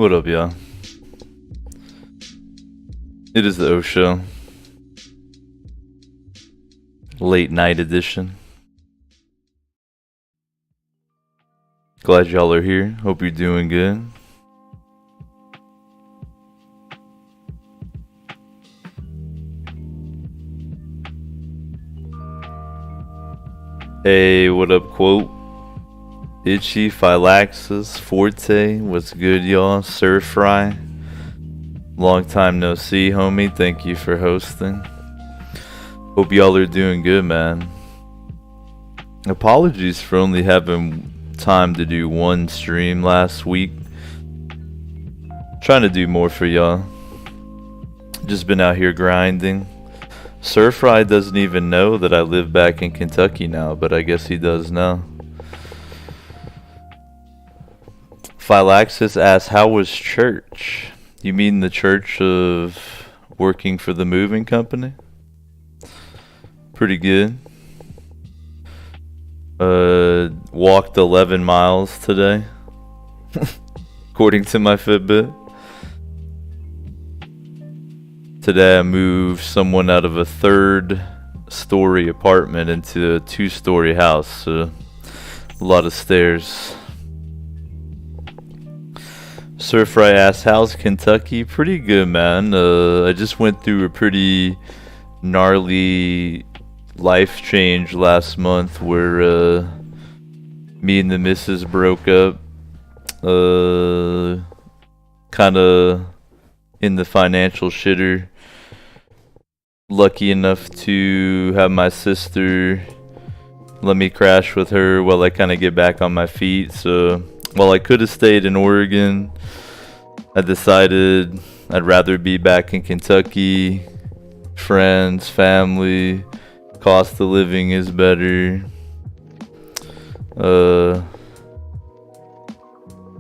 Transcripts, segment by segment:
What up, y'all? It is the O Show. Late night edition. Glad y'all are here. Hope you're doing good. Hey, what up, quote? Itchy, Phylaxis, Forte, what's good, y'all? Sir Fry, long time no see, homie. Thank you for hosting. Hope y'all are doing good, man. Apologies for only having time to do one stream last week. Trying to do more for y'all. Just been out here grinding. Sir Fry doesn't even know that I live back in Kentucky now, but I guess he does now. Phylaxis asks, how was church? You mean the church of working for the moving company? Pretty good. Walked 11 miles today, according to my Fitbit. Today I moved someone out of a 3rd-story apartment into a 2-story house, so a lot of stairs. Sir Fry asked, how's Kentucky? Pretty good, man. I just went through a pretty gnarly life change last month where me and the missus broke up. Kinda in the financial shitter. Lucky enough to have my sister let me crash with her while I kind of get back on my feet. So while I could have stayed in Oregon, I decided I'd rather be back in Kentucky. Friends, family, cost of living is better. But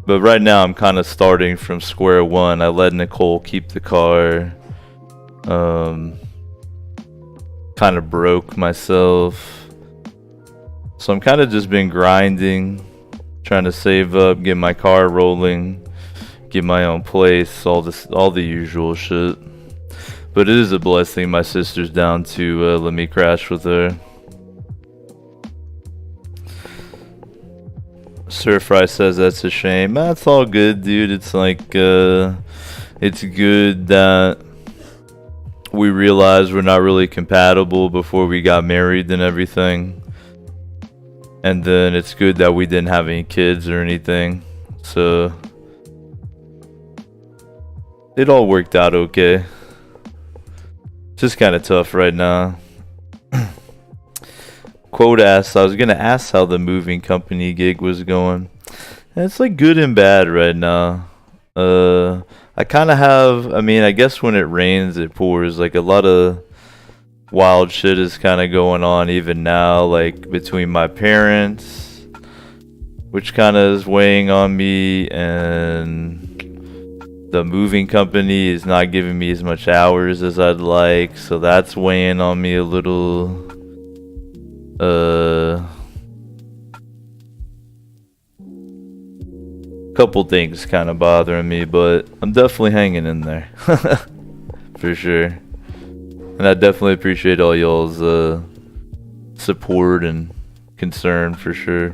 right now I'm kind of starting from square one. I let Nicole keep the car. Kind of broke myself. So I'm kind of just been grinding, trying to save up, get my car rolling, get my own place, all the usual shit. But it is a blessing my sister's down to let me crash with her. Sir Fry says that's a shame. That's all good, dude. It's like, it's good that we realized we're not really compatible before we got married and everything. And then it's good that we didn't have any kids or anything. So it all worked out okay. Just kind of tough right now. Quote asks, I was going to ask how the moving company gig was going. And it's like good and bad right now. I kind of have, I mean, I guess when it rains, it pours. Like a lot of wild shit is kind of going on even now, like between my parents, which kind of is weighing on me, and the moving company is not giving me as much hours as I'd like, so that's weighing on me a little. Couple things kind of bothering me, but I'm definitely hanging in there. For sure. And I definitely appreciate all y'all's support and concern, for sure.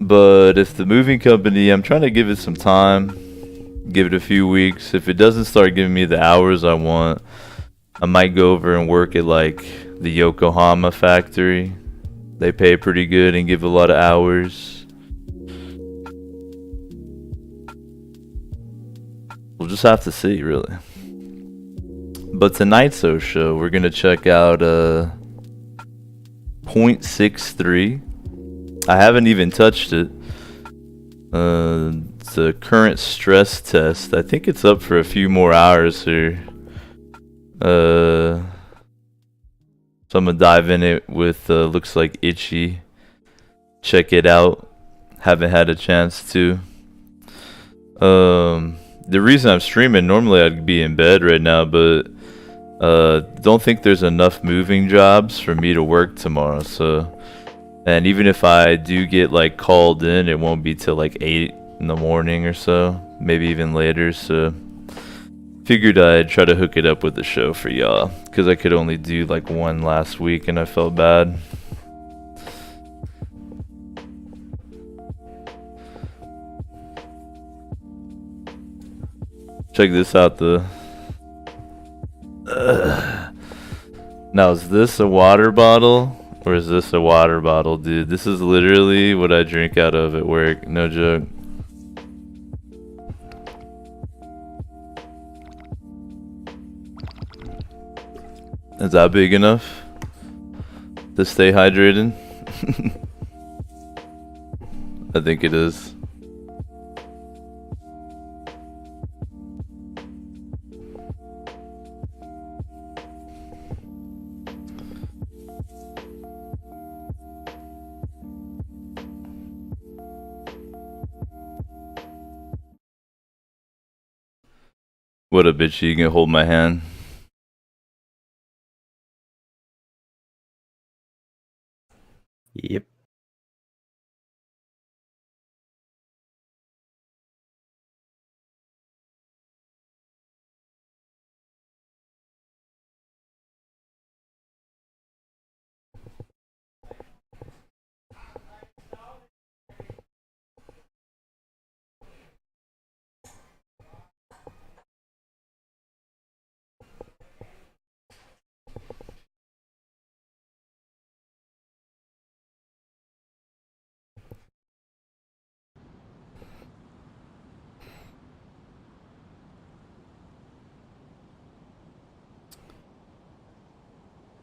But if the moving company, I'm trying to give it some time, give it a few weeks. If it doesn't start giving me the hours I want, I might go over and work at like the Yokohama factory. They pay pretty good and give a lot of hours. We'll just have to see, really. But tonight's show, we're gonna check out 0.63. I haven't even touched it. It's a current stress test. I think it's up for a few more hours here. So I'm gonna dive in it with looks like Itchy. Check it out. Haven't had a chance to. The reason I'm streaming, normally I'd be in bed right now, but don't think there's enough moving jobs for me to work tomorrow. So, and even if I do get like called in, it won't be till like 8 in the morning or so, maybe even later. So figured I'd try to hook it up with the show for y'all, because I could only do like one last week and I felt bad. Check this out, now is this a water bottle or is this a water bottle, dude? This is literally what I drink out of at work, no joke. Is that big enough? To stay hydrated? I think it is. What up, bitch? You can hold my hand. Yep.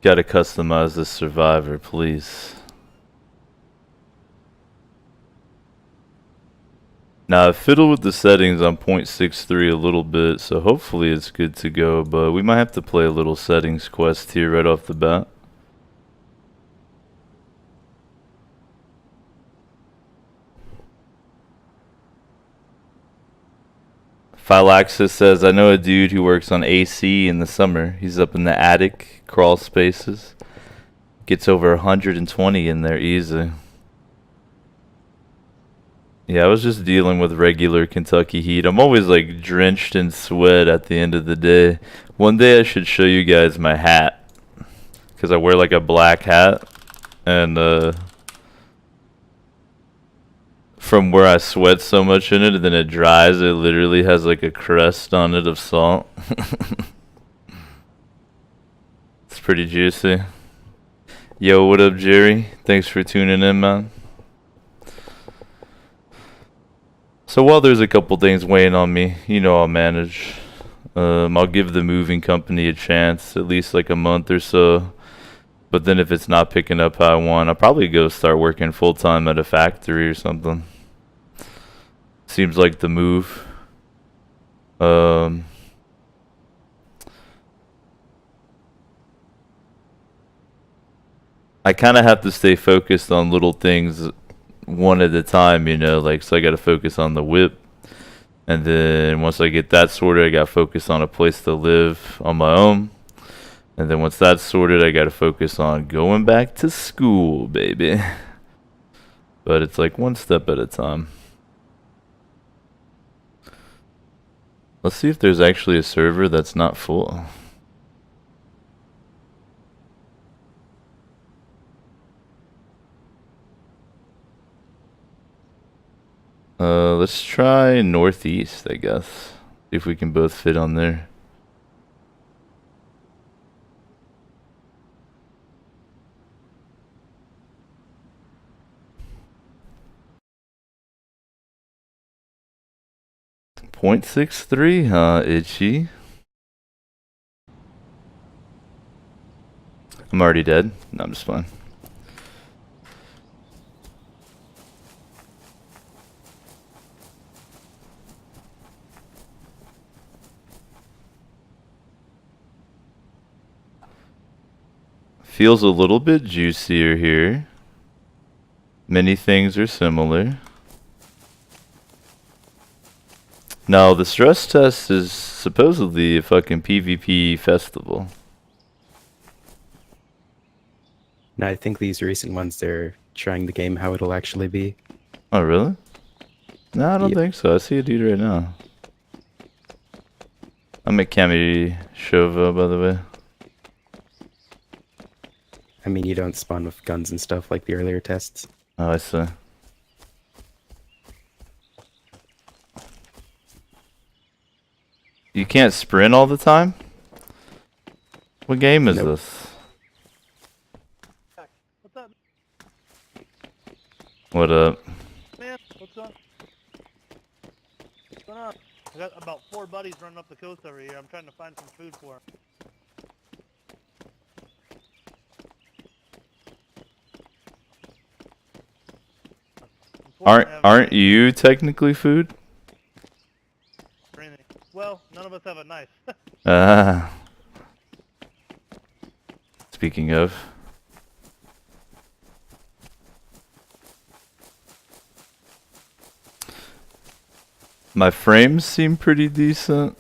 Gotta customize this survivor, please. Now, I fiddled with the settings on 0.63 a little bit, so hopefully it's good to go, but we might have to play a little settings quest here right off the bat. Phylaxis says, I know a dude who works on AC in the summer. He's up in the attic, crawl spaces. Gets over 120 in there easy. Yeah, I was just dealing with regular Kentucky heat. I'm always like drenched in sweat at the end of the day. One day I should show you guys my hat. Because I wear like a black hat. And from where I sweat so much in it and then it dries, it literally has like a crust on it of salt. It's pretty juicy. Yo, what up, Jerry? Thanks for tuning in, man. So while there's a couple things weighing on me, you know I'll manage. I'll give the moving company a chance, at least like a month or so. But then if it's not picking up how I want, I'll probably go start working full-time at a factory or something. Seems like the move. I kind of have to stay focused on little things one at a time, you know, like, so I got to focus on the whip. And then once I get that sorted, I got to focus on a place to live on my own. And then once that's sorted, I got to focus on going back to school, baby. But it's like one step at a time. Let's see if there's actually a server that's not full. Let's try northeast, I guess. See if we can both fit on there. .63, huh, itchy? I'm already dead. No, I'm just fine. Feels a little bit juicier here. Many things are similar. Now, the stress test is supposedly a fucking PvP festival. No, I think these recent ones, they're trying the game how it'll actually be. Oh, really? No, I don't Yep. think so. I see a dude right now. I'm at Kami Shova, by the way. I mean, you don't spawn with guns and stuff like the earlier tests. Oh, I see. You can't sprint all the time? What game is Nope. this? What's up, What up? man? What's up? What's going on? I got about 4 buddies running up the coast over here. I'm trying to find some food for them. Aren't you technically food? Training. Well, none of us have a knife. Ah. Speaking of. My frames seem pretty decent,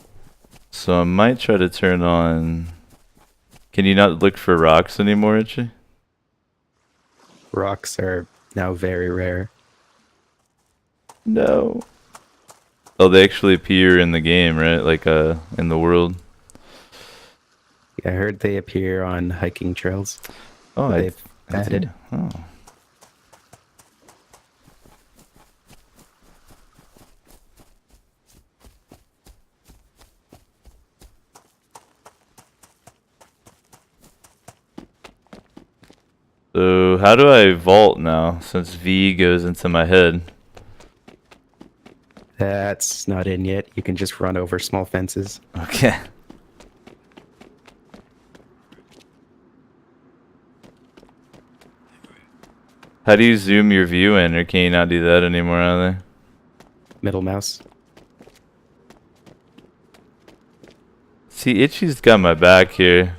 so I might try to turn on... Can you not look for rocks anymore, Itchy? Rocks are now very rare. No. Oh, they actually appear in the game, right? Like, in the world. Yeah, I heard they appear on hiking trails. Oh, They've added. Oh. So, how do I vault now, since V goes into my head? That's not in yet. You can just run over small fences. Okay. How do you zoom your view in, or can you not do that anymore, either? Middle mouse. See, Itchy's got my back here.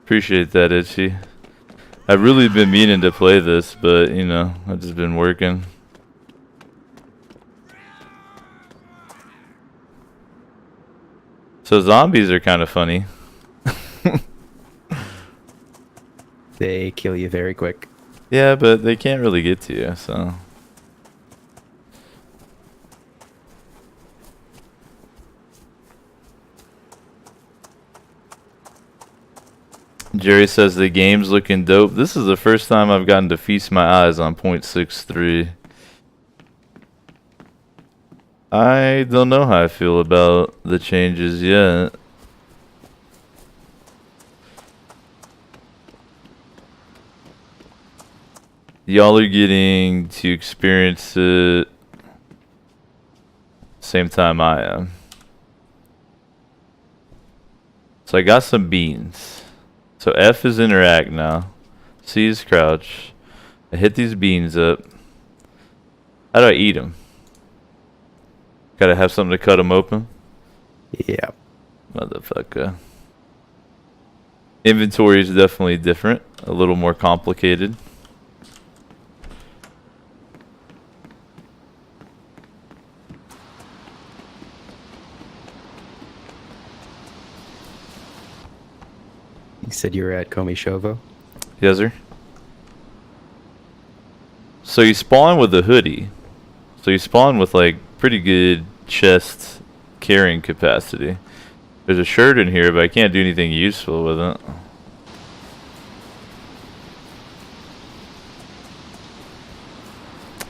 Appreciate that, Itchy. I've really been meaning to play this, but, you know, I've just been working. So zombies are kind of funny. They kill you very quick. Yeah, but they can't really get to you, so... Jerry says the game's looking dope. This is the first time I've gotten to feast my eyes on .63. I don't know how I feel about the changes yet. Y'all are getting to experience it same time I am. So I got some beans. So F is interact now. C is crouch. I hit these beans up. How do I eat them? Gotta have something to cut them open? Yeah. Motherfucker. Inventory is definitely different. A little more complicated. You said you were at Komishovo? Yes, sir. So you spawn with a hoodie. So you spawn with like pretty good chest carrying capacity. There's a shirt in here, but I can't do anything useful with it.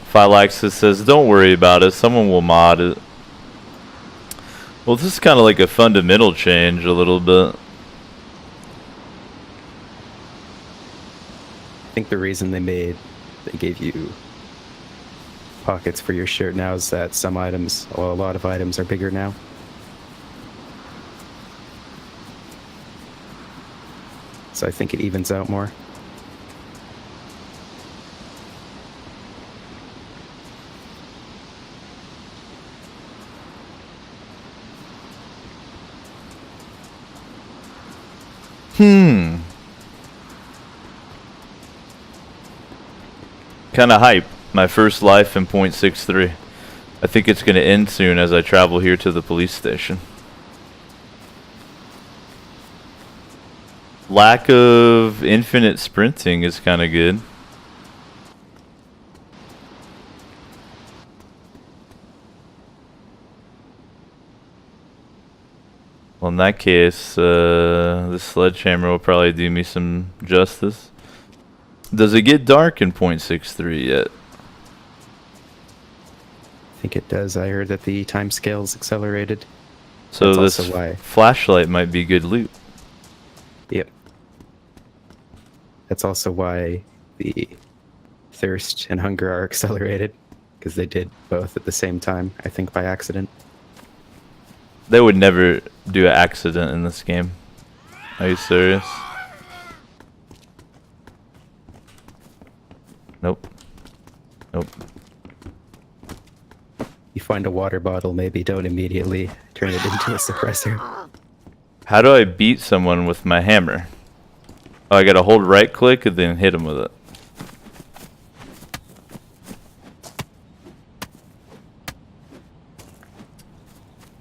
Phylaxis says, don't worry about it. Someone will mod it. Well, this is kind of like a fundamental change a little bit. I think the reason they gave you pockets for your shirt now is that some items, well, a lot of items are bigger now. So I think it evens out more. Kinda hype. My first life in .63. I think it's gonna end soon as I travel here to the police station. Lack of infinite sprinting is kinda good. Well, in that case, this sledgehammer will probably do me some justice. Does it get dark in .63 yet? I think it does. I heard that the time scale's accelerated. So That's this also why. flashlight might be good loot. Yep. That's also why the thirst and hunger are accelerated, because they did both at the same time, I think by accident. They would never do an accident in this game. Are you serious? Nope. Nope. find a water bottle, maybe don't immediately turn it into a suppressor. How do I beat someone with my hammer? Oh, I gotta hold right click and then hit him with it.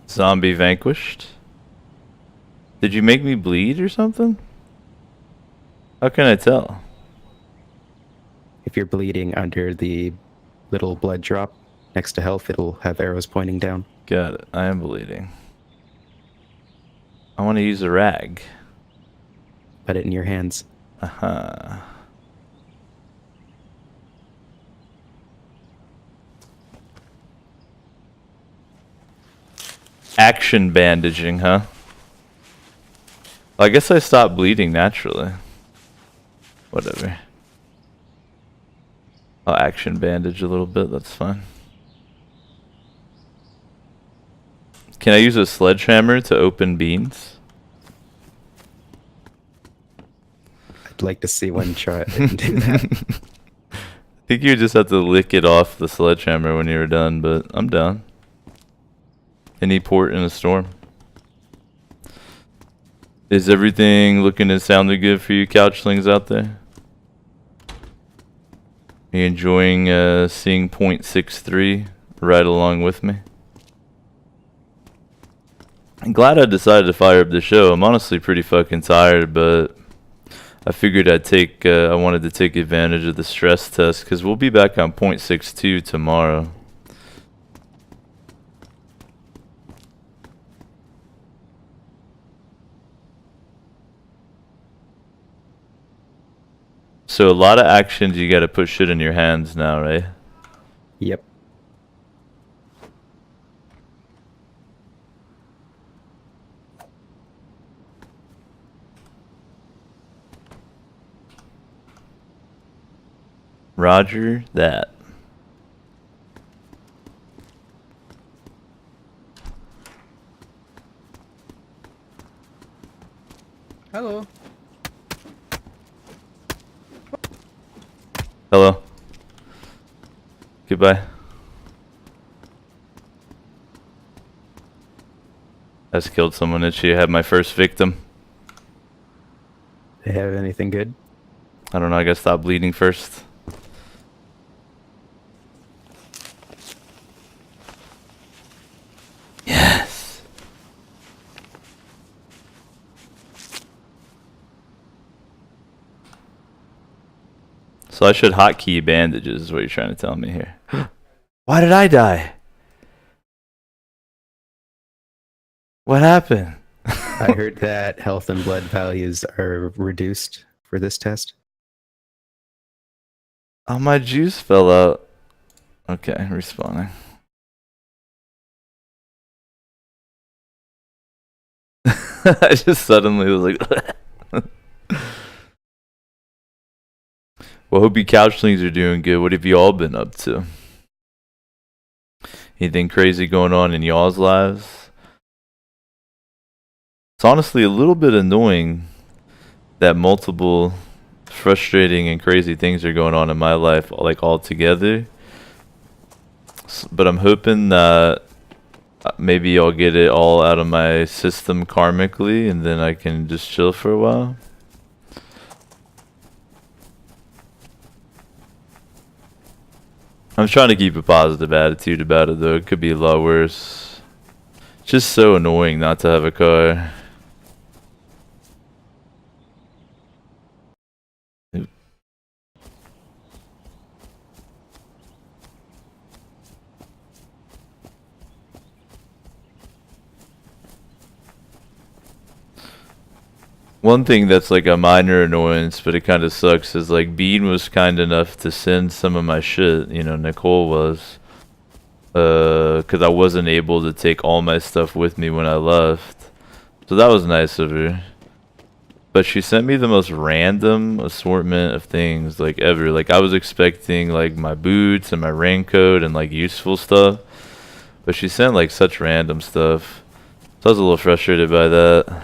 Zombie vanquished. Did you make me bleed or something? How can I tell? If you're bleeding under the little blood drop next to health, it'll have arrows pointing down. Got it. I am bleeding. I want to use a rag. Put it in your hands. Uh-huh. Action bandaging, huh? Well, I guess I stopped bleeding naturally. Whatever. I'll action bandage a little bit, that's fine. Can I use a sledgehammer to open beans? I'd like to see one try and do that. I think you just have to lick it off the sledgehammer when you're done, but I'm down. Any port in a storm. Is everything looking and sounding good for you couchlings out there? Are you enjoying seeing 0.63 right along with me? I'm glad I decided to fire up the show. I'm honestly pretty fucking tired, but I figured I wanted to take advantage of the stress test because we'll be back on 0.62 tomorrow. So a lot of actions, you gotta put shit in your hands now, right? Yep. Roger that. Hello. Hello. Goodbye. I just killed someone. Did she have my first victim? They have anything good? I don't know. I gotta stop bleeding first. Yes. So I should hotkey bandages is what you're trying to tell me here. Why did I die? What happened? I heard that health and blood values are reduced for this test. Oh, my juice fell out. Okay, respawning. I just suddenly was like, well, hope you couchlings are doing good. What have you all been up to? Anything crazy going on in y'all's lives? It's honestly a little bit annoying that multiple frustrating and crazy things are going on in my life, like all together. But I'm hoping that maybe I'll get it all out of my system karmically, and then I can just chill for a while. I'm trying to keep a positive attitude about it, though. It could be a lot worse. It's just so annoying not to have a car. One thing that's like a minor annoyance, but it kind of sucks, is like Bean was kind enough to send some of my shit, you know, Nicole was. Because I wasn't able to take all my stuff with me when I left. So that was nice of her. But she sent me the most random assortment of things, like, ever. Like, I was expecting, like, my boots and my raincoat and, like, useful stuff. But she sent, like, such random stuff. So I was a little frustrated by that.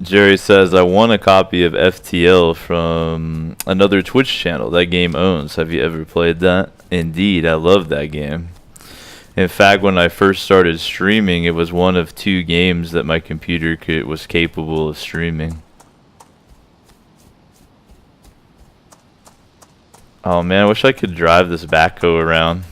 Jerry says, I won a copy of FTL from another Twitch channel that game owns. Have you ever played that? Indeed, I love that game. In fact, when I first started streaming, it was one of 2 games that my computer was capable of streaming. Oh man, I wish I could drive this backhoe around.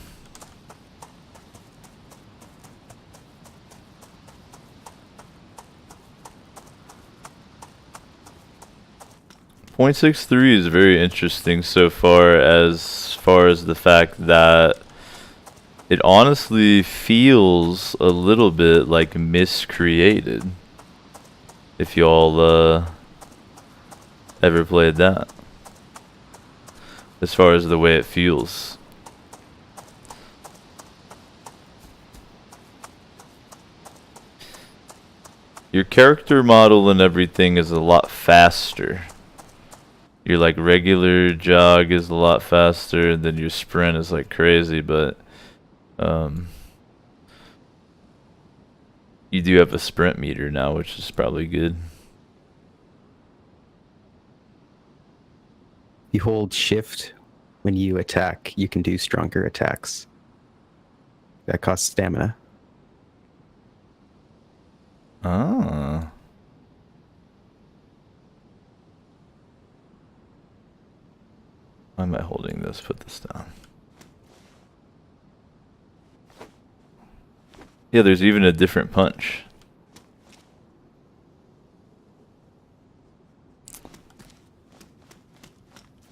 .63 is very interesting so far as the fact that it honestly feels a little bit like miscreated. If y'all ever played that. As far as the way it feels. Your character model and everything is a lot faster. Your like regular jog is a lot faster, and then your sprint is like crazy, but you do have a sprint meter now, which is probably good. You hold shift when you attack, you can do stronger attacks. That costs stamina. Ah. Why am I holding this? Put this down. Yeah, there's even a different punch.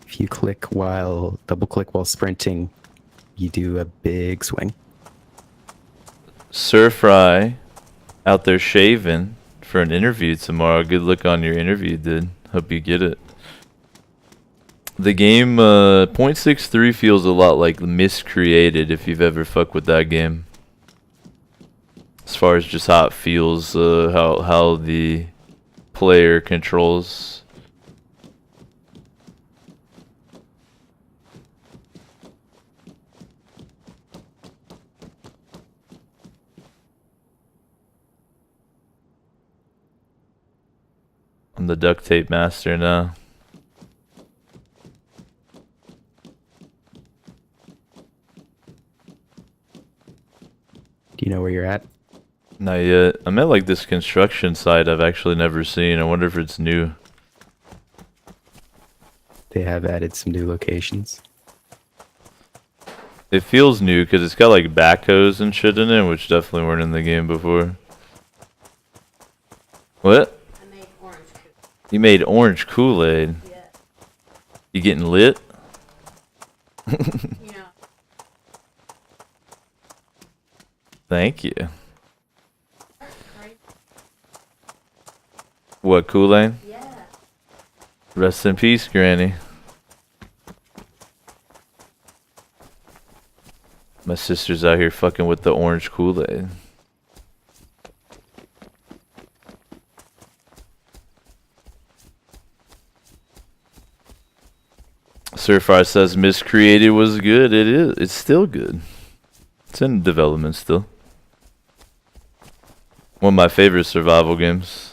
If you double click while sprinting, you do a big swing. Sir Fry out there shaving for an interview tomorrow. Good luck on your interview, dude. Hope you get it. The game .63 feels a lot like Miscreated, if you've ever fucked with that game. As far as just how it feels, how the player controls. I'm the duct tape master now. Do you know where you're at? Not yet. I'm at like this construction site I've actually never seen. I wonder if it's new. They have added some new locations. It feels new because it's got like backhoes and shit in it, which definitely weren't in the game before. What? I made orange cookies. You made orange Kool-Aid. Yeah. You getting lit? You know. Thank you. Right? What, Kool-Aid? Yeah. Rest in peace, Granny. My sister's out here fucking with the orange Kool-Aid. Surfire says Miscreated was good. It is. It's still good. It's in development still. One of my favorite survival games.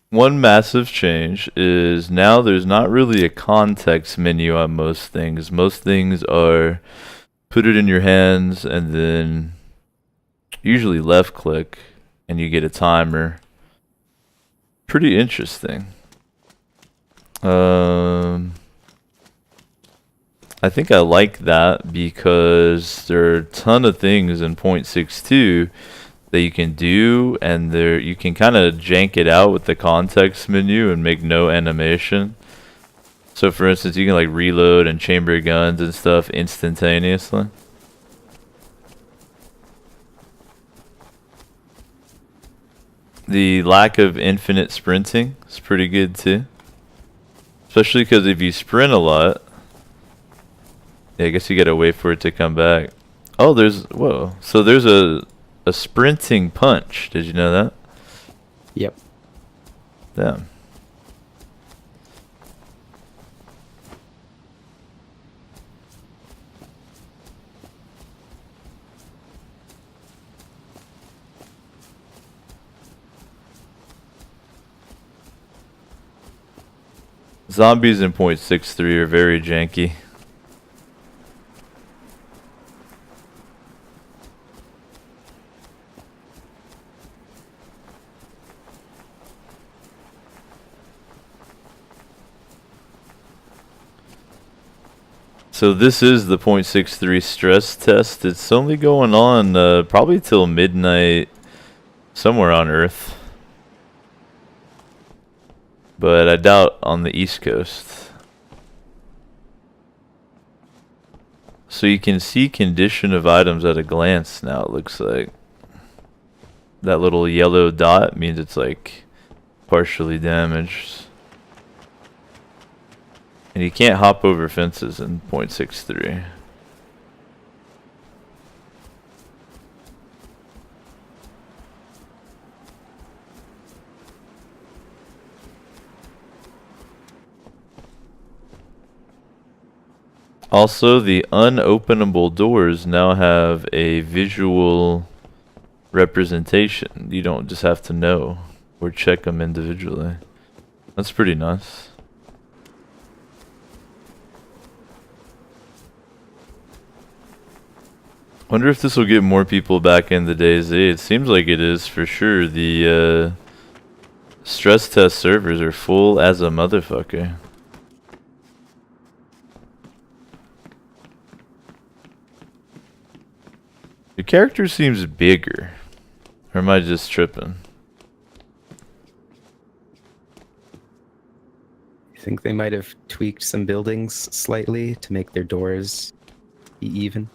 One massive change is now there's not really a context menu on most things. Most things are put it in your hands and then usually left click and you get a timer. Pretty interesting. I think I like that because there are a ton of things in .62 that you can do, and there you can kind of jank it out with the context menu and make no animation. So for instance, you can like reload and chamber guns and stuff instantaneously. The lack of infinite sprinting is pretty good too. Especially because if you sprint a lot, Yeah, I guess you gotta wait for it to come back. Oh, whoa. So there's a sprinting punch. Did you know that? Yep. Damn. Zombies in .63 are very janky. So this is the .63 stress test. It's only going on probably till midnight somewhere on Earth. But I doubt on the East Coast. So you can see condition of items at a glance now, it looks like. That little yellow dot means it's like partially damaged. And you can't hop over fences in .63. Also, the unopenable doors now have a visual representation. You don't just have to know or check them individually. That's pretty nice. Wonder if this will get more people back in the DayZ. It seems like it is for sure. The stress test servers are full as a motherfucker. The character seems bigger. Or am I just tripping? I think they might have tweaked some buildings slightly to make their doors be even.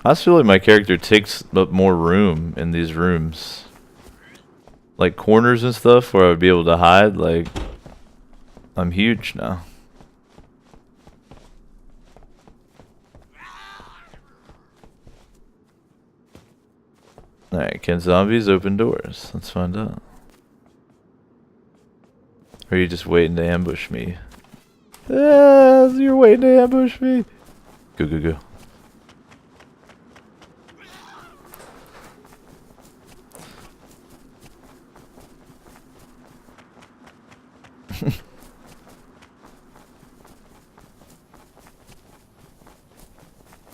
I just feel like my character takes up more room in these rooms. Like corners and stuff where I would be able to hide, like I'm huge now. Alright, can zombies open doors? Let's find out. Or are you just waiting to ambush me? Yeah, you're waiting to ambush me. Go, go, go.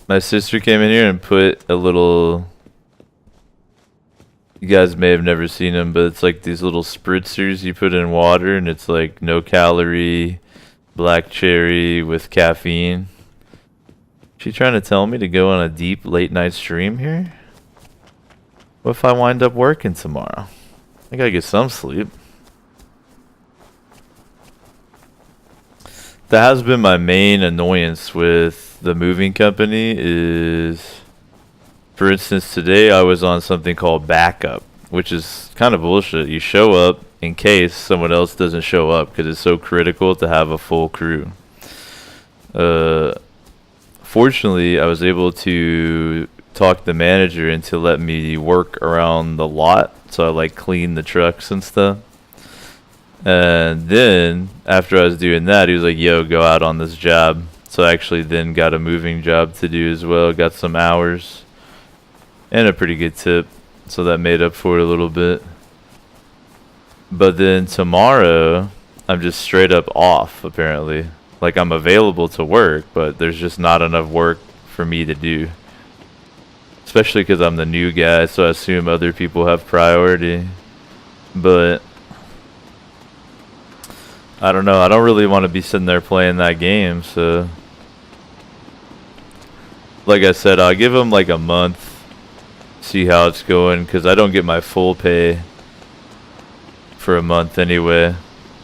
My sister came in here and put a little... You guys may have never seen them, but it's like these little spritzers you put in water, and it's like no calorie, black cherry with caffeine. She trying to tell me to go on a deep late night stream here? What if I wind up working tomorrow? I gotta get some sleep. That has been my main annoyance with the moving company is, for instance, today I was on something called backup, which is kind of bullshit. You show up in case someone else doesn't show up because it's so critical to have a full crew. Fortunately, I was able to talk the manager into let me work around the lot, so I like clean the trucks and stuff. And then after I was doing that, he was like, yo, go out on this job. So I actually then got a moving job to do as well. Got some hours and a pretty good tip, so that made up for it a little bit. But then tomorrow I'm just straight up off, apparently. Like, I'm available to work, but there's just not enough work for me to do, especially because I'm the new guy, so I assume other people have priority. But I don't know, I don't really want to be sitting there playing that game. So like I said, I'll give them like a month, see how it's going, because I don't get my full pay for a month anyway.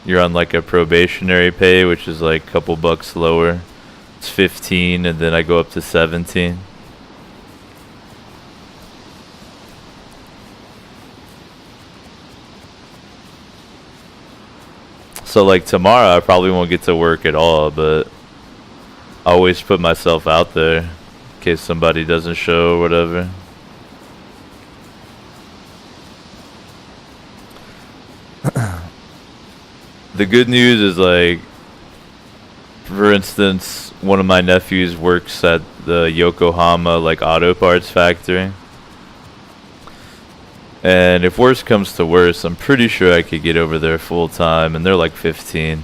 You're on like a probationary pay, which is like a couple bucks lower. It's 15, and then I go up to 17. So like tomorrow I probably won't get to work at all, but I always put myself out there in case somebody doesn't show or whatever. The good news is, like, for instance, one of my nephews works at the Yokohama like auto parts factory. And if worse comes to worse, I'm pretty sure I could get over there full time, and they're like 15.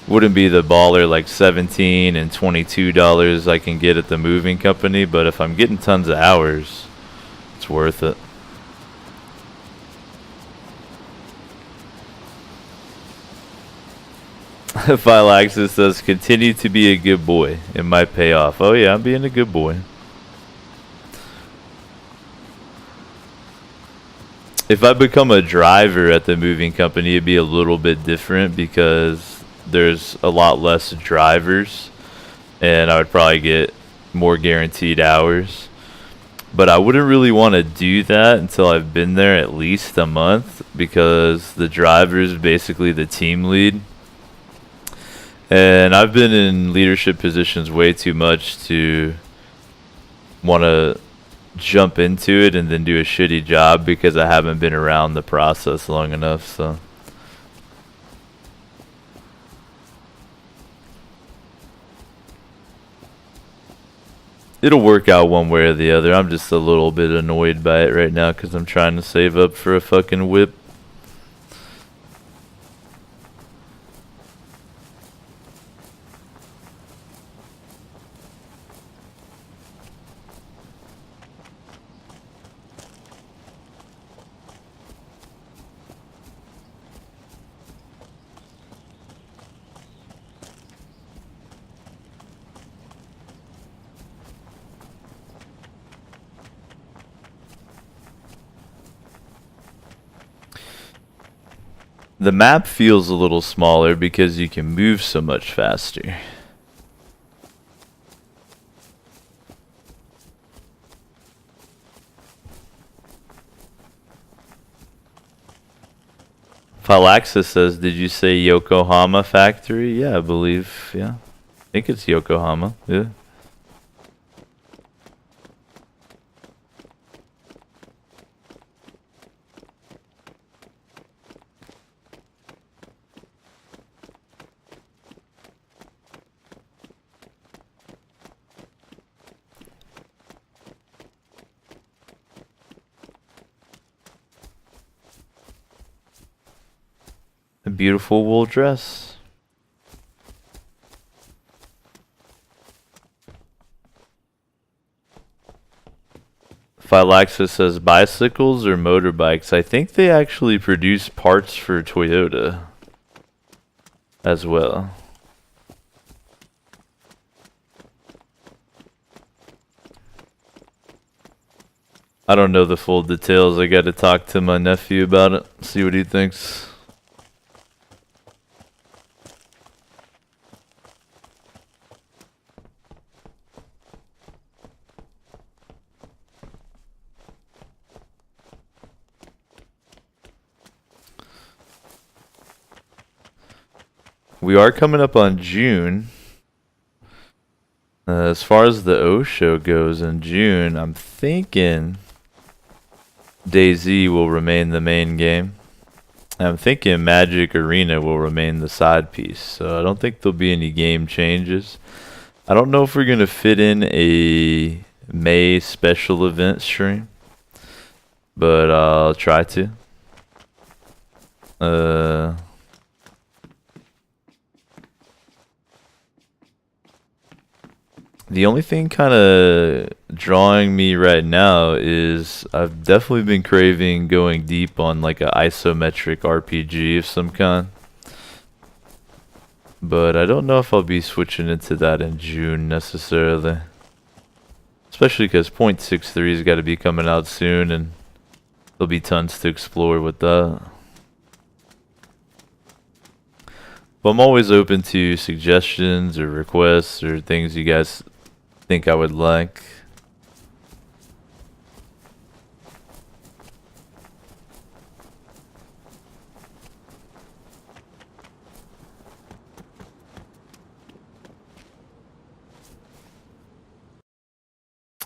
Wouldn't be the baller like $17 and $22 I can get at the moving company, but if I'm getting tons of hours, it's worth it. Phylaxis says, continue to be a good boy. It might pay off. Oh yeah, I'm being a good boy. If I become a driver at the moving company, it'd be a little bit different because there's a lot less drivers and I would probably get more guaranteed hours. But I wouldn't really want to do that until I've been there at least a month, because the driver is basically the team lead. And I've been in leadership positions way too much to want to jump into it and then do a shitty job because I haven't been around the process long enough, so. It'll work out one way or the other. I'm just a little bit annoyed by it right now because I'm trying to save up for a fucking whip. The map feels a little smaller because you can move so much faster. Phylaxis says, did you say Yokohama factory? Yeah, I believe, yeah. I think it's Yokohama, yeah. A beautiful wool dress. Phylaxis says, bicycles or motorbikes? I think they actually produce parts for Toyota as well. I don't know the full details. I gotta talk to my nephew about it, see what he thinks. We are coming up on June. As far as the O show goes in June, I'm thinking DayZ will remain the main game. I'm thinking Magic Arena will remain the side piece. So I don't think there'll be any game changes. I don't know if we're going to fit in a May special event stream, but I'll try to. The only thing kind of drawing me right now is I've definitely been craving going deep on like a isometric RPG of some kind. But I don't know if I'll be switching into that in June necessarily. Especially because .63's got to be coming out soon and there'll be tons to explore with that. But I'm always open to suggestions or requests or things you guys think I would like.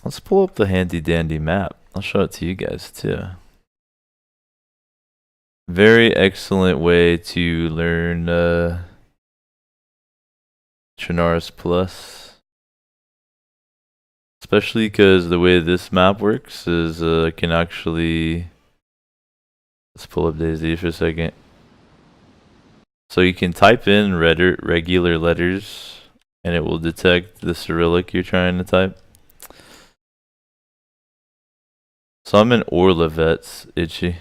Let's pull up the handy dandy map. I'll show it to you guys too. Very excellent way to learn Chernarus Plus. Especially because the way this map works is I can actually... Let's pull up DayZ for a second. So you can type in regular letters and it will detect the Cyrillic you're trying to type. So I'm in Orlovets, Itchy.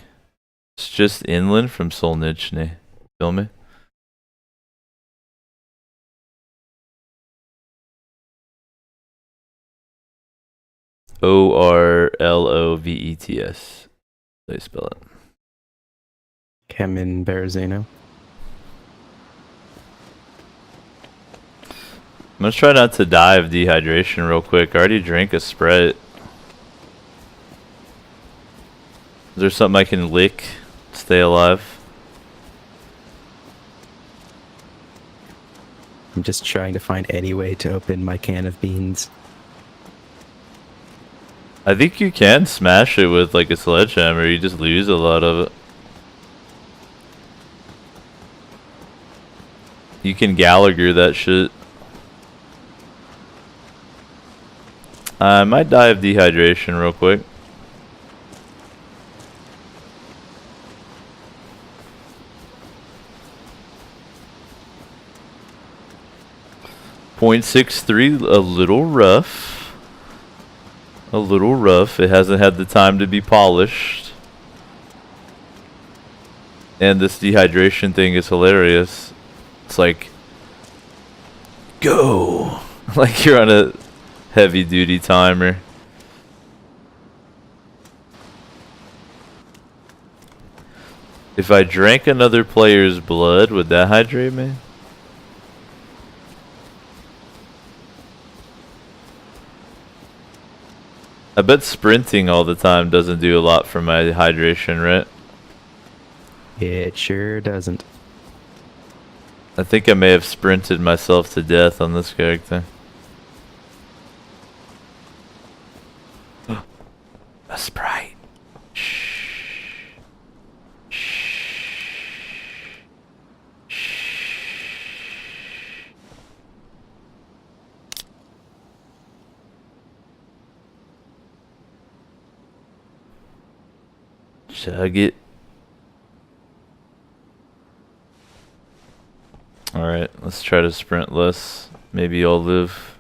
It's just inland from Solnichny. Feel me? Orlovets. They spell it. Kemin Berezino. I'm gonna try not to die of dehydration real quick. I already drank a Sprite. Is there something I can lick? Stay alive? I'm just trying to find any way to open my can of beans. I think you can smash it with like a sledgehammer. You just lose a lot of it. You can Gallagher that shit. I might die of dehydration real quick. .63, a little rough. A little rough. It hasn't had the time to be polished. And this dehydration thing is hilarious. It's like, go! Like you're on a heavy duty timer. If I drank another player's blood, would that hydrate me? I bet sprinting all the time doesn't do a lot for my hydration, right? It sure doesn't. I think I may have sprinted myself to death on this character. A Sprite. Shh. Shh. Shh. Chug it. Alright, let's try to sprint less. Maybe I'll live.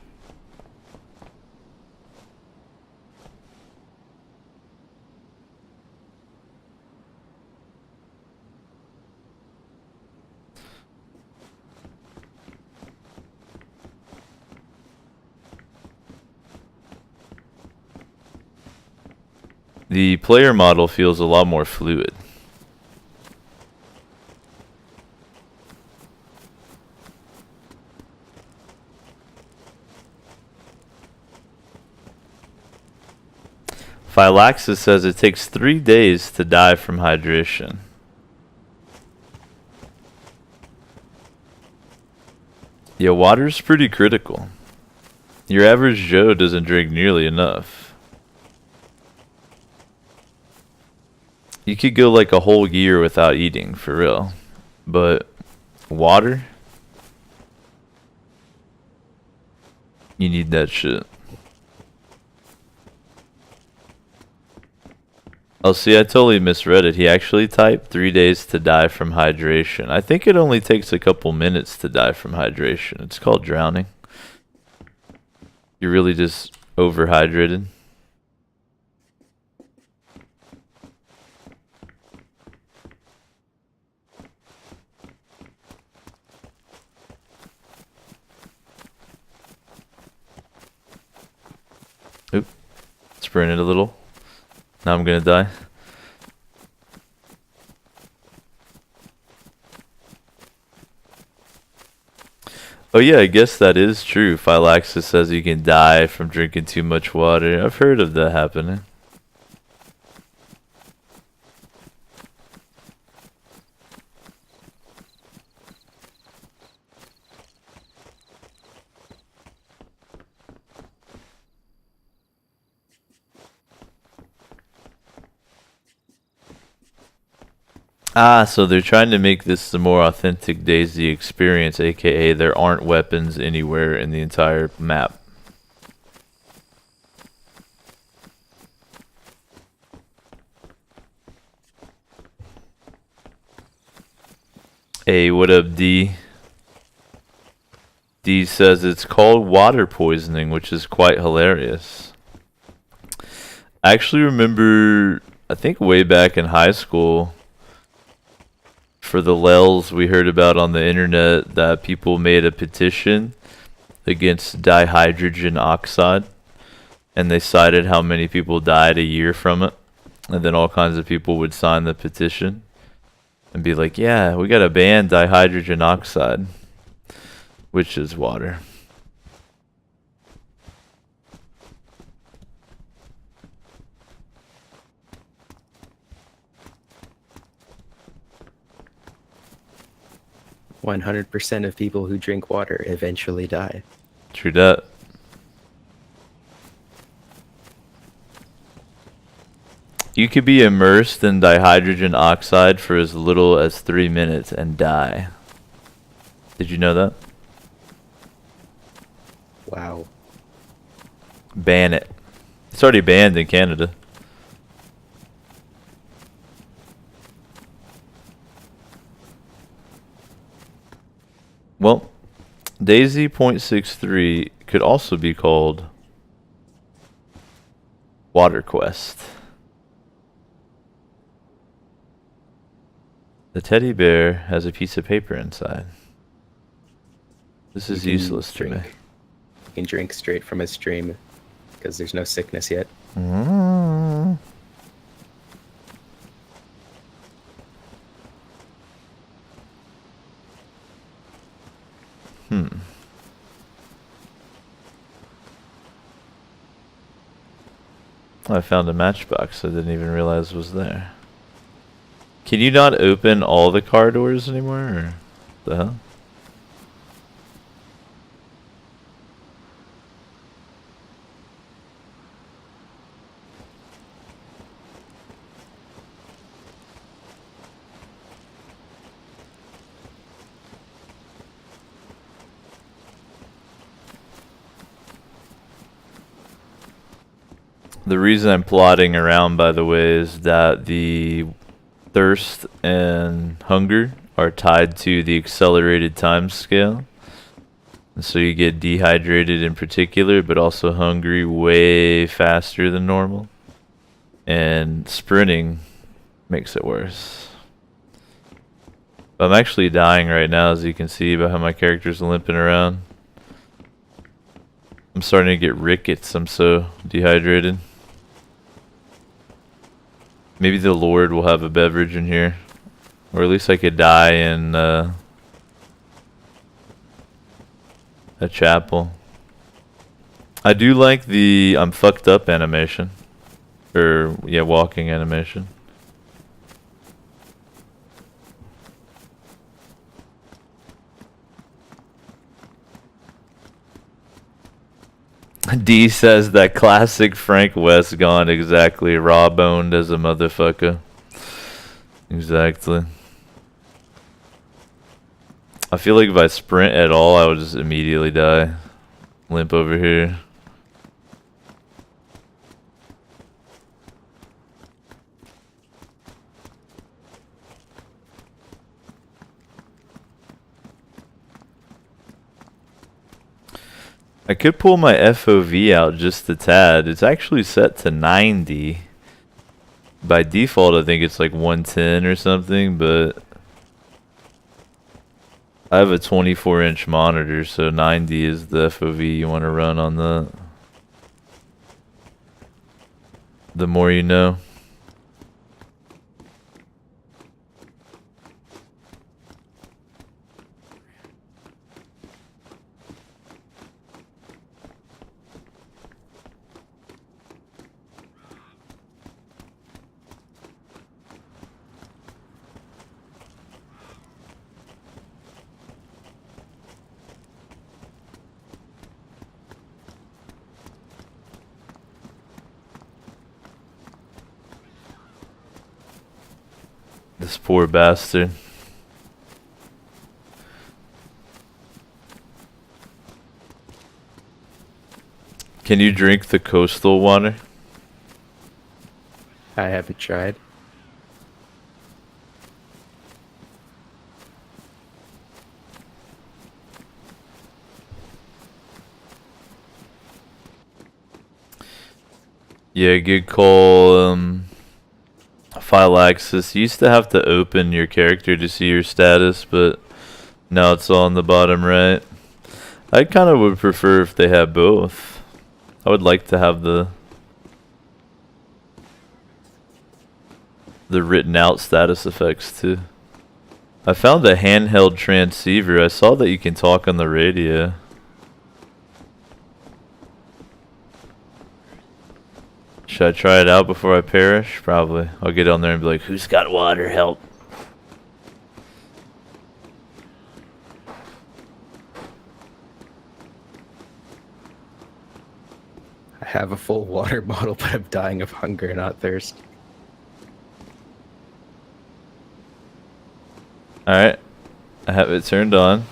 The player model feels a lot more fluid. Phylaxis says it takes 3 days to die from hydration. Yeah, water's pretty critical. Your average Joe doesn't drink nearly enough. You could go like a whole year without eating, for real. But water? You need that shit. Oh, see, I totally misread it. He actually typed 3 days to die from hydration. I think it only takes a couple minutes to die from hydration. It's called drowning. You're really just overhydrated. Oop. Sprinted a little. Now I'm gonna die. Oh yeah, I guess that is true. Phylaxis says you can die from drinking too much water. I've heard of that happening. Ah, so they're trying to make this the more authentic DayZ experience, aka there aren't weapons anywhere in the entire map. Hey, what up, D? D says it's called water poisoning, which is quite hilarious. I actually remember, I think way back in high school, for the lels we heard about on the internet that people made a petition against dihydrogen oxide, and they cited how many people died a year from it, and then all kinds of people would sign the petition and be like, yeah, we gotta ban dihydrogen oxide, which is water. 100% of people who drink water eventually die. True that. You could be immersed in dihydrogen oxide for as little as 3 minutes and die. Did you know that? Wow. Ban it. It's already banned in Canada. Well, DayZ 0.63 could also be called Water Quest. The teddy bear has a piece of paper inside. This is useless to me. You can drink straight from a stream because there's no sickness yet. Mm. I found a matchbox I didn't even realize was there. Can you not open all the car doors anymore, or the hell? The reason I'm plodding around, by the way, is that the thirst and hunger are tied to the accelerated time scale. And so you get dehydrated in particular, but also hungry way faster than normal. And sprinting makes it worse. I'm actually dying right now, as you can see by how my character's limping around. I'm starting to get rickets, I'm so dehydrated. Maybe the Lord will have a beverage in here. Or at least I could die in a chapel. I do like the I'm fucked up animation. Or, yeah, walking animation. D says that classic Frank West gone exactly. Raw boned as a motherfucker. Exactly. I feel like if I sprint at all, I would just immediately die. Limp over here. I could pull my FOV out just a tad. It's actually set to 90. By default, I think it's like 110 or something, but I have a 24-inch monitor, so 90 is the FOV you want to run on that. The more you know. This poor bastard. Can you drink the coastal water? I haven't tried. Yeah, good call. File access. You used to have to open your character to see your status, but now it's all on the bottom right. I kind of would prefer if they had both. I would like to have the written out status effects too. I found a handheld transceiver. I saw that you can talk on the radio. Should I try it out before I perish? Probably. I'll get on there and be like, who's got water? Help. I have a full water bottle, but I'm dying of hunger, not thirst. Alright. I have it turned on.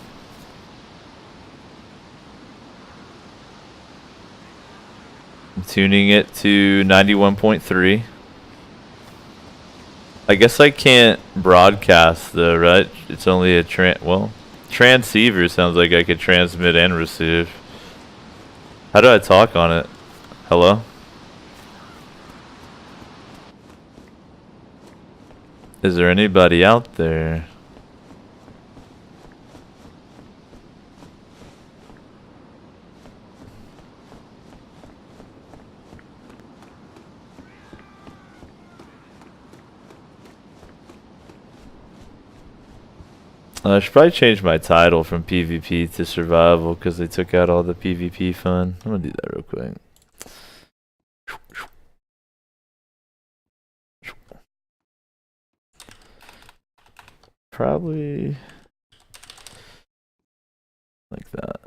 I'm tuning it to 91.3. I guess I can't broadcast though, right? It's only a transceiver sounds like I could transmit and receive. How do I talk on it? Hello? Is there anybody out there? I should probably change my title from PvP to survival because they took out all the PvP fun. I'm gonna do that real quick. Probably like that.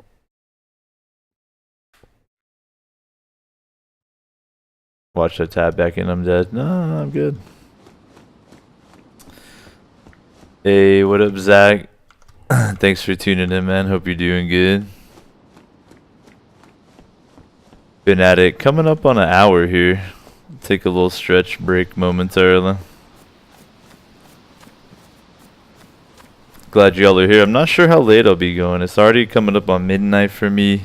Watch I tab back in, I'm dead. No, I'm good. Hey, what up, Zach? Thanks for tuning in, man. Hope you're doing good. Been at it coming up on an hour here. Take a little stretch break momentarily. Glad y'all are here. I'm not sure how late I'll be going. It's already coming up on midnight for me.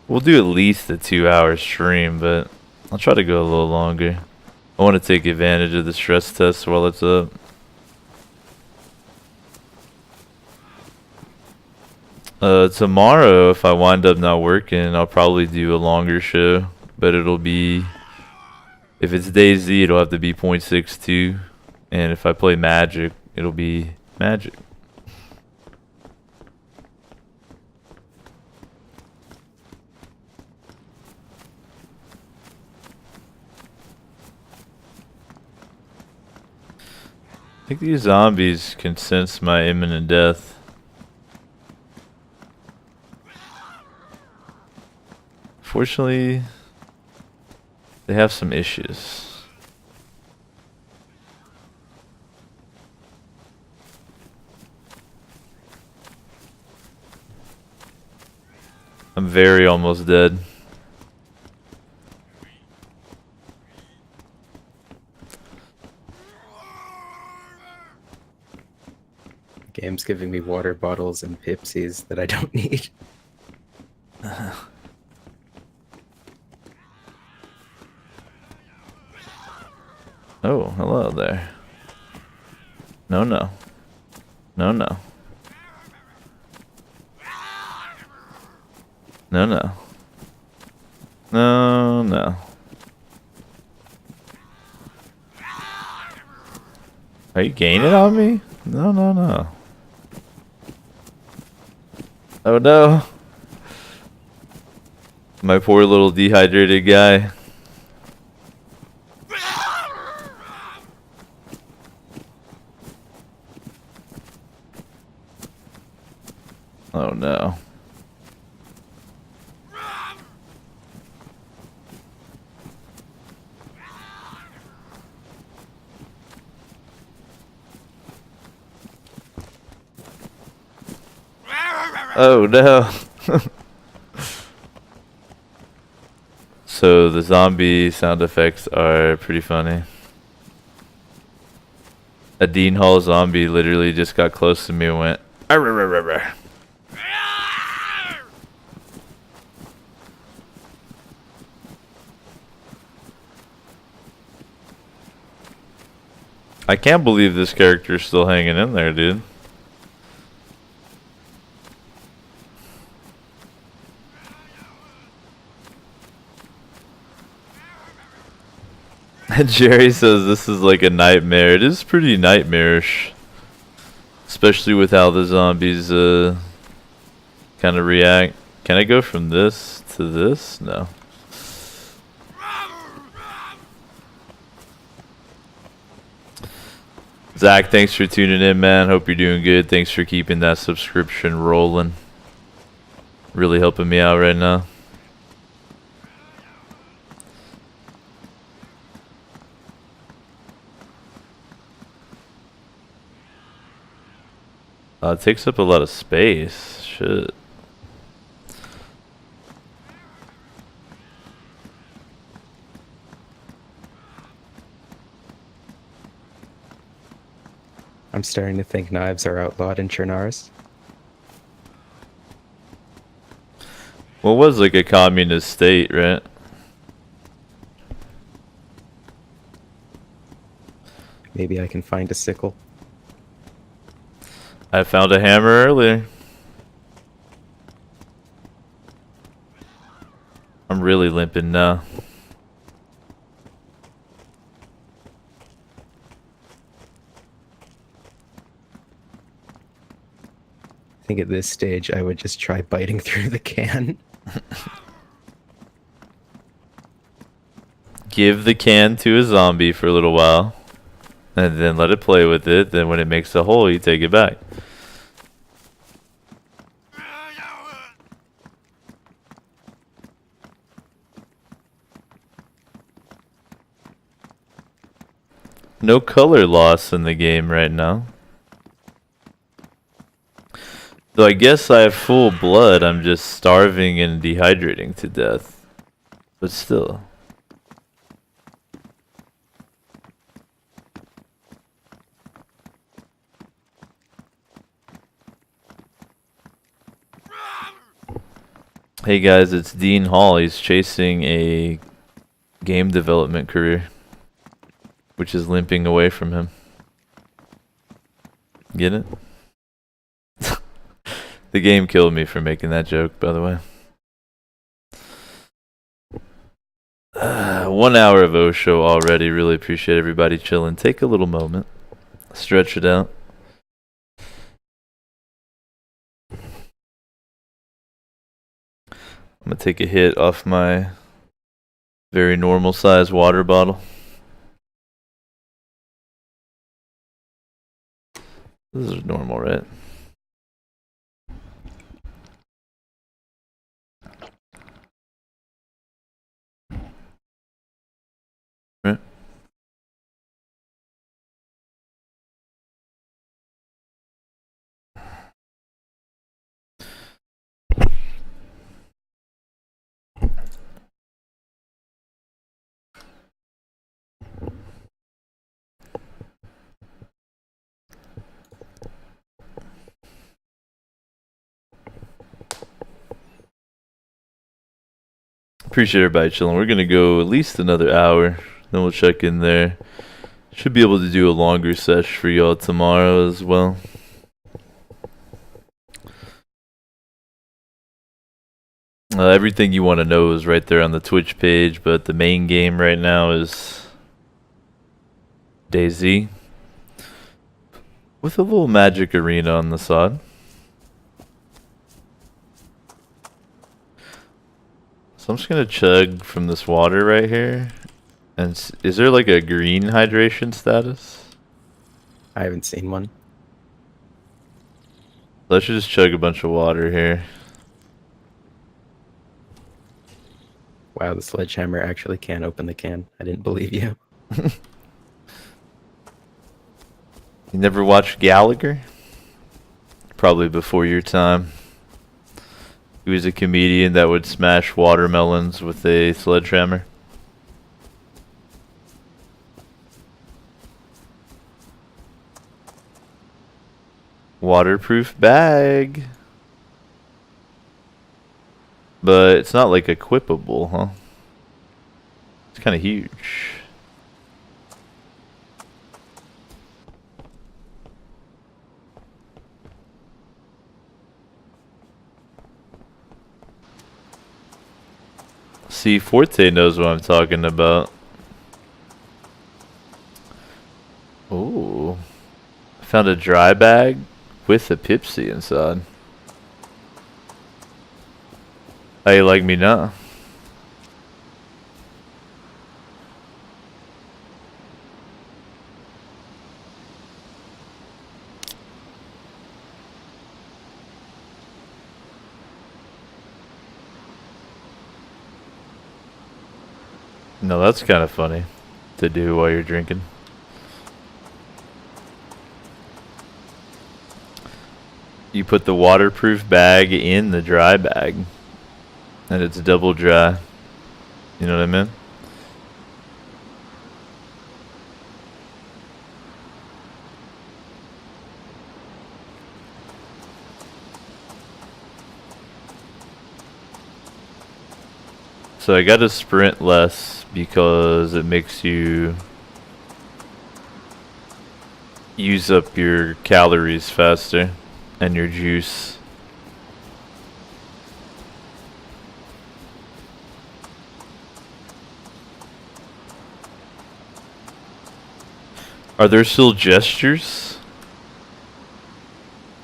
We'll do at least a 2-hour stream, but I'll try to go a little longer. I want to take advantage of the stress test while it's up. Tomorrow, if I wind up not working, I'll probably do a longer show, but it'll be, if it's DayZ, it'll have to be 0.62, and if I play Magic, it'll be Magic. I think these zombies can sense my imminent death. Fortunately, they have some issues. I'm very almost dead. Game's giving me water bottles and Pepsis that I don't need. Oh, hello there. No, no. No, no. No, no. No, no. Are you gaining on me? No, no, no. Oh no. My poor little dehydrated guy. Oh no. Oh no. So the zombie sound effects are pretty funny. A Dean Hall zombie literally just got close to me and went, "Arr, arr, arr, arr, arr." I can't believe this character's still hanging in there, dude. Jerry says this is like a nightmare. It is pretty nightmarish. Especially with how the zombies kind of react. Can I go from this to this? No. Zach, thanks for tuning in, man. Hope you're doing good. Thanks for keeping that subscription rolling. Really helping me out right now. It takes up a lot of space. Shit. I'm starting to think knives are outlawed in Chernars. Well, it was like a communist state, right? Maybe I can find a sickle. I found a hammer earlier. I'm really limping now. I think at this stage I would just try biting through the can. Give the can to a zombie for a little while. And then let it play with it. Then when it makes a hole, you take it back. No color loss in the game right now. Though I guess I have full blood, I'm just starving and dehydrating to death. But still. Hey guys, it's Dean Hall. He's chasing a game development career, which is limping away from him. Get it? The game killed me for making that joke, by the way. 1 hour of O show already. Really appreciate everybody chilling. Take a little moment. Stretch it out. I'm gonna take a hit off my very normal size water bottle. This is normal, right? Right? Appreciate everybody chilling. We're gonna go at least another hour, then we'll check in there. Should be able to do a longer sesh for y'all tomorrow as well. Everything you want to know is right there on the Twitch page, but the main game right now is DayZ with a little magic arena on the side. So I'm just gonna chug from this water right here. And is there like a green hydration status? I haven't seen one. Let's just chug a bunch of water here. Wow, the sledgehammer actually can open the can. I didn't believe you. You never watched Gallagher? Probably before your time. He was a comedian that would smash watermelons with a sledgehammer. Waterproof bag. But it's not like equipable, huh? It's kind of huge. See, Forte knows what I'm talking about. Ooh. I found a dry bag with a Pepsi inside. How you like me now? No, that's kind of funny to do while you're drinking. You put the waterproof bag in the dry bag, and it's double dry. You know what I mean? So I gotta sprint less because it makes you use up your calories faster and your juice. Are there still gestures?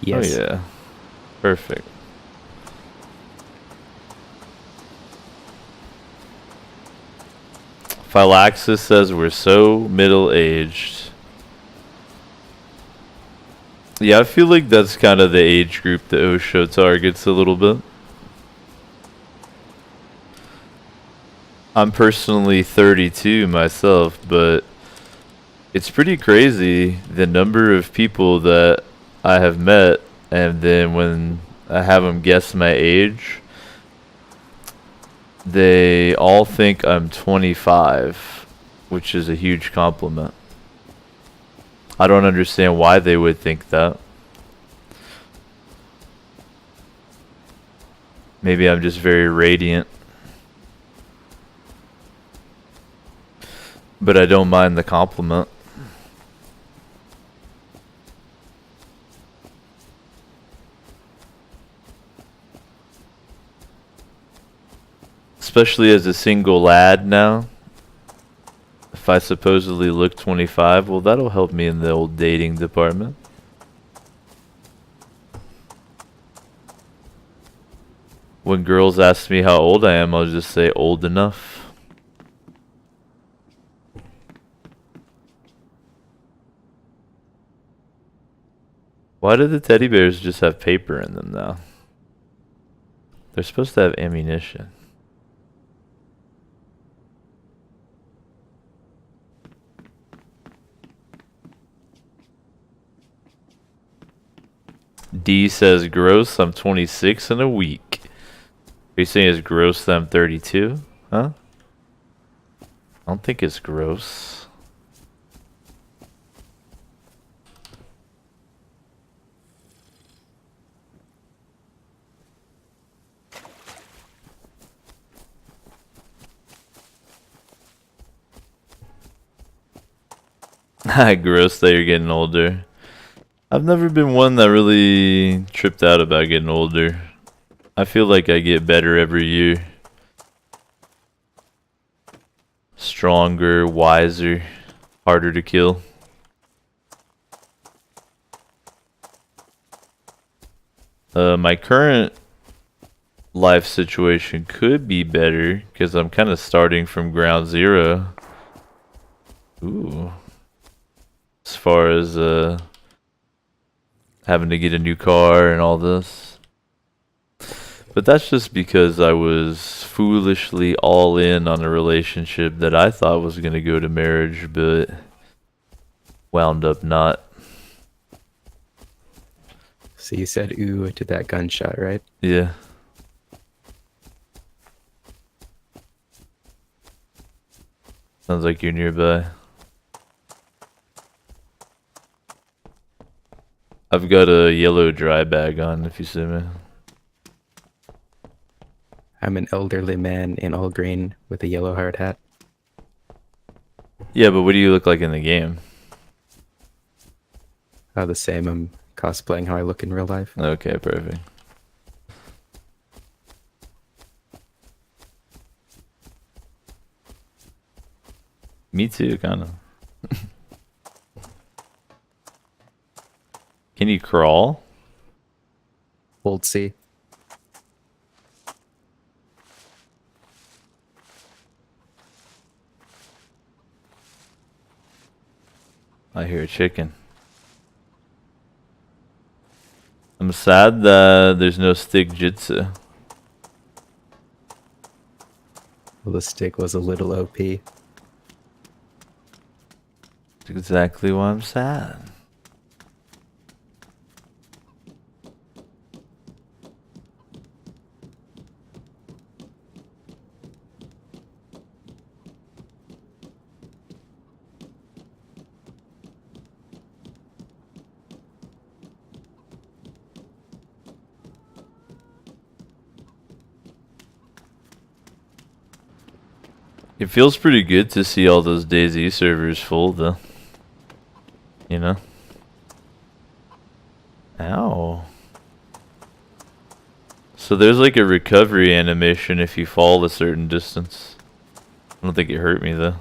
Yes. Oh yeah. Perfect. Phylaxis says we're so middle-aged. Yeah, I feel like that's kind of the age group that Osho targets a little bit. I'm personally 32 myself, but it's pretty crazy the number of people that I have met, and then when I have them guess my age, they all think I'm 25, which is a huge compliment. I don't understand why they would think that. Maybe I'm just very radiant. But I don't mind the compliment. Especially as a single lad now. If I supposedly look 25, well, that'll help me in the old dating department. When girls ask me how old I am, I'll just say old enough. Why do the teddy bears just have paper in them now? They're supposed to have ammunition. D says gross, I'm 26 in a week. Are you saying it's gross that I'm 32? Huh? I don't think it's gross. Gross that you're getting older. I've never been one that really tripped out about getting older. I feel like I get better every year. Stronger, wiser, harder to kill. My current life situation could be better because I'm kind of starting from ground zero. Ooh. As far as having to get a new car and all this. But that's just because I was foolishly all in on a relationship that I thought was going to go to marriage, but wound up not. So you said ooh to that gunshot, right? Yeah. Sounds like you're nearby. I've got a yellow dry bag on if you see me. I'm an elderly man in all green with a yellow hard hat. Yeah, but what do you look like in the game? The same. I'm cosplaying how I look in real life. Okay, perfect. Me too, kind of. Can you crawl? Hold C. I hear a chicken. I'm sad that there's no stick jitsu. Well, the stick was a little OP. That's exactly why I'm sad. It feels pretty good to see all those DayZ servers full, though. You know? Ow. So there's like a recovery animation if you fall a certain distance. I don't think it hurt me, though.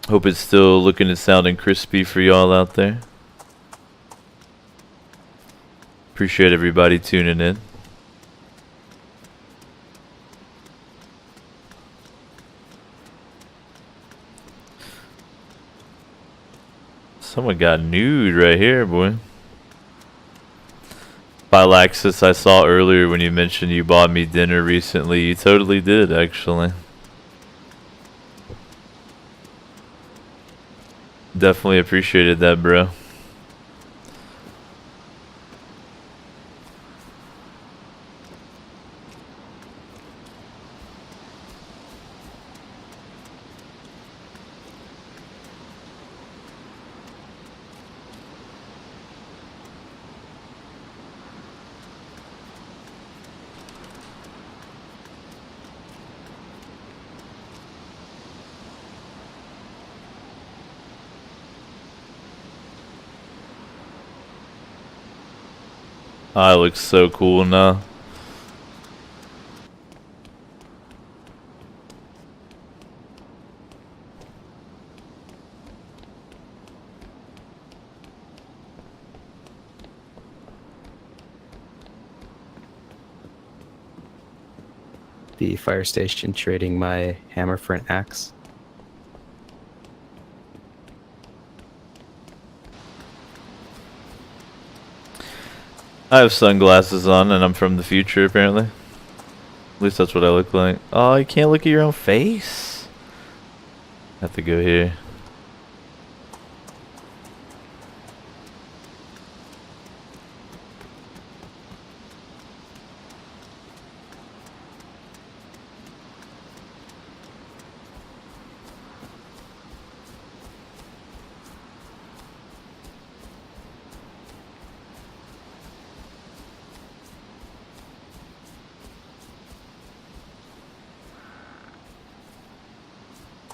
Hope it's still looking and sounding crispy for y'all out there. Appreciate everybody tuning in. Someone got nude right here, boy. Phylaxis, I saw earlier when you mentioned you bought me dinner recently. You totally did, actually. Definitely appreciated that, bro. Ah, it looks so cool now. The fire station trading my hammer for an axe. I have sunglasses on and I'm from the future, apparently. At least that's what I look like. Oh, you can't look at your own face. Have to go here.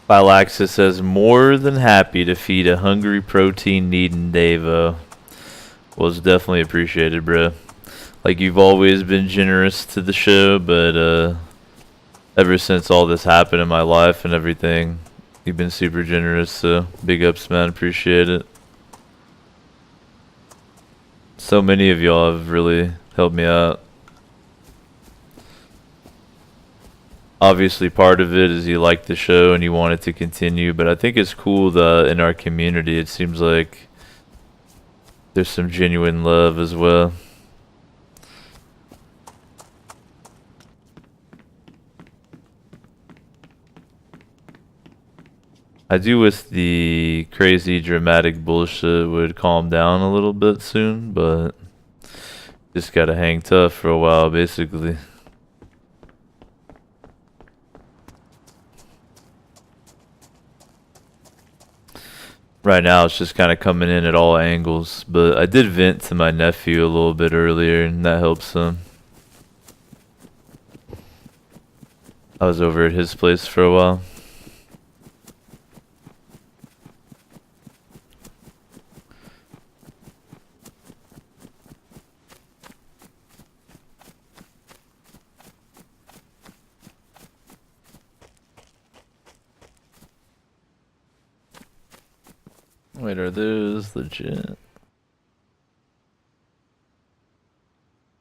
Phylaxis says, more than happy to feed a hungry protein needing Davo. Well, it's definitely appreciated, bro. Like, you've always been generous to the show, but ever since all this happened in my life and everything, you've been super generous, so big ups, man. Appreciate it. So many of y'all have really helped me out. Obviously, part of it is you like the show and you want it to continue, but I think it's cool that in our community it seems like there's some genuine love as well. I do wish the crazy dramatic bullshit would calm down a little bit soon, but just gotta hang tough for a while, basically. Right now, it's just kind of coming in at all angles, but I did vent to my nephew a little bit earlier, and that helps some. I was over at his place for a while. Wait, are those legit?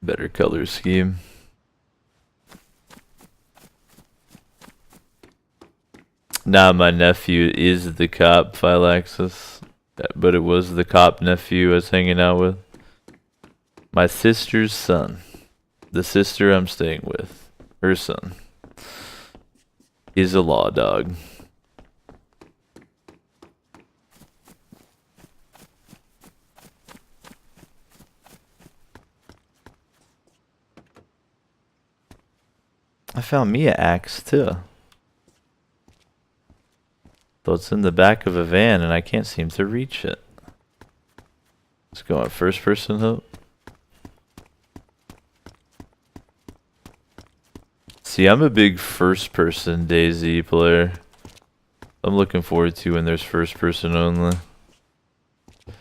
Better color scheme. Nah, my nephew is the cop, Phylaxis. But it was the cop nephew I was hanging out with. My sister's son. The sister I'm staying with. Her son. Is a law dog. I found me an axe too. Though it's in the back of a van and I can't seem to reach it. Let's go on first person hope. See, I'm a big first person DayZ player. I'm looking forward to when there's first person only. I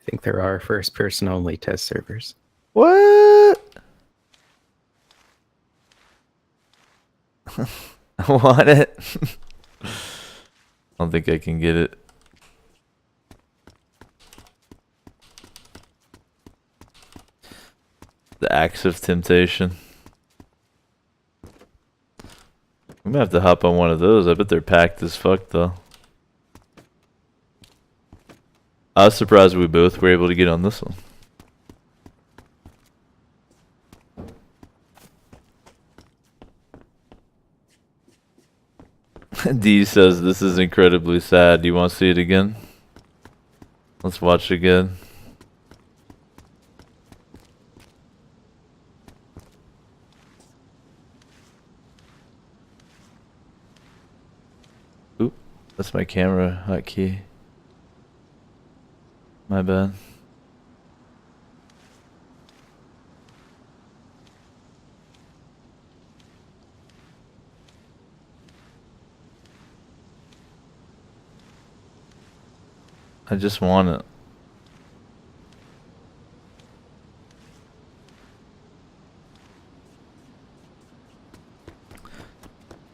think there are first person only test servers. What? I want it. I don't think I can get it. The Axe of Temptation. I'm gonna have to hop on one of those. I bet they're packed as fuck though. I was surprised we both were able to get on this one. D says this is incredibly sad. Do you want to see it again? Let's watch again. Oop, that's my camera hotkey. My bad. I just want it.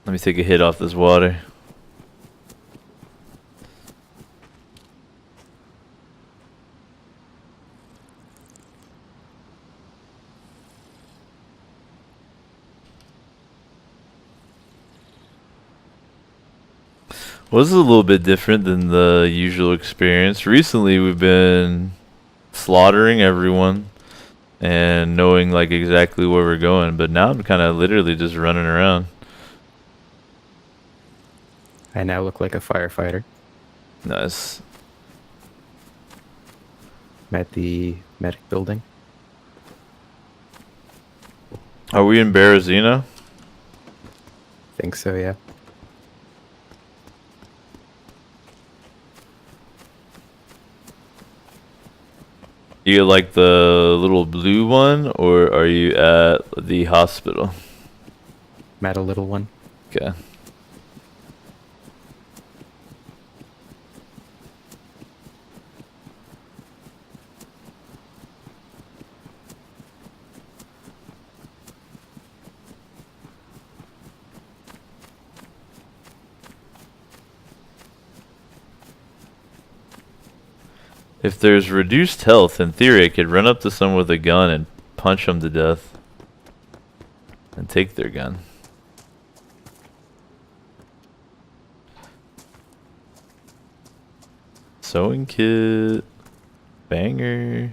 Let me take a hit off this water. Well, this is a little bit different than the usual experience. Recently, we've been slaughtering everyone and knowing like exactly where we're going, but now I'm kind of literally just running around. I now look like a firefighter. Nice. I'm at the medic building. Are we in Berezino? Think so, yeah. You like the little blue one, or are you at the hospital? I'm at a little one. Okay. If there's reduced health, in theory I could run up to someone with a gun and punch them to death. And take their gun. Sewing kit. Banger.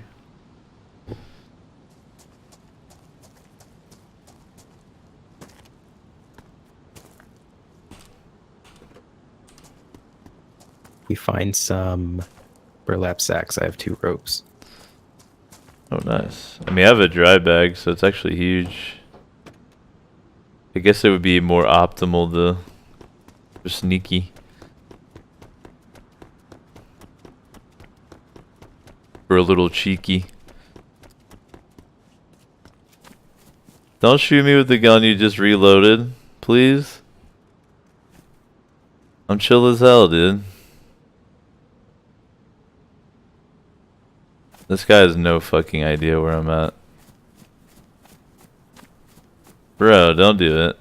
we find some burlap sacks, I have 2 ropes. Oh, nice. I mean, I have a dry bag, so it's actually huge. I guess it would be more optimal to for sneaky. For a little cheeky. Don't shoot me with the gun you just reloaded, please. I'm chill as hell, dude. This guy has no fucking idea where I'm at. Bro, don't do it.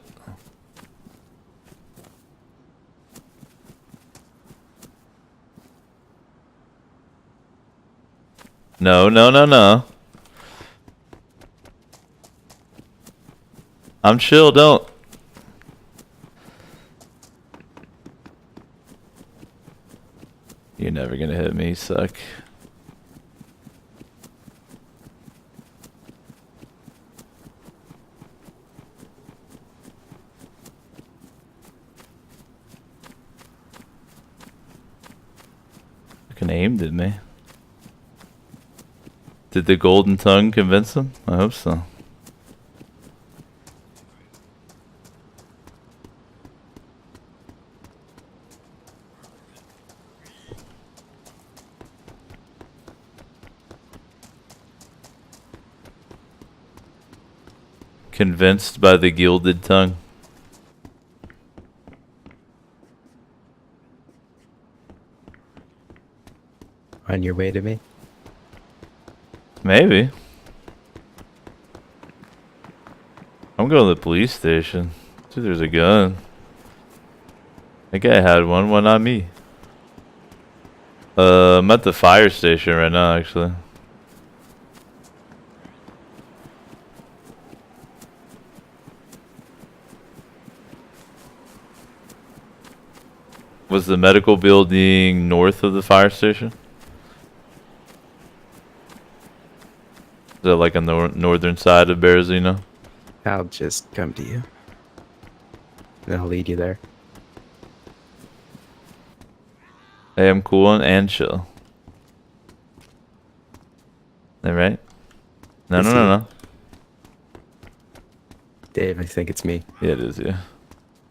No, no, no, no. I'm chill, don't. You're never gonna hit me, you suck. Fucking aimed at me. Did the golden tongue convince him? I hope so. Convinced by the gilded tongue. On your way to me? Maybe. I'm going to the police station. Dude, there's a gun. That guy had one, why not me? I'm at the fire station right now, actually. Was the medical building north of the fire station? Is that like on the northern side of Berezino? I'll just come to you. And I'll lead you there. Hey, I'm cool and chill. That right? No, Is no, no, he? no. Dave, I think it's me. Yeah, it is, yeah.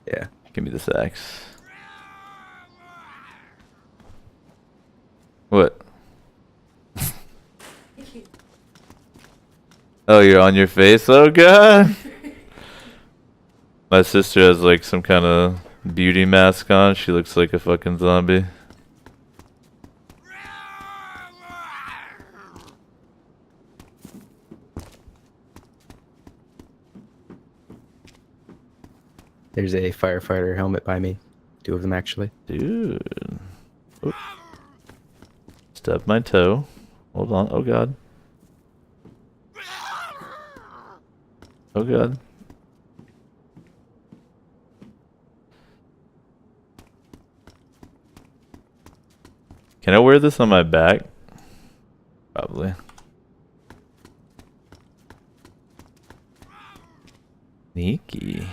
Yeah. Give me the sacks. What? Oh, you're on your face? Oh, God! My sister has, like, some kind of beauty mask on. She looks like a fucking zombie. There's a firefighter helmet by me. 2 of them, actually. Dude. Oop. Stub my toe. Hold on. Oh, God. Oh, God. Can I wear this on my back? Probably. Sneaky.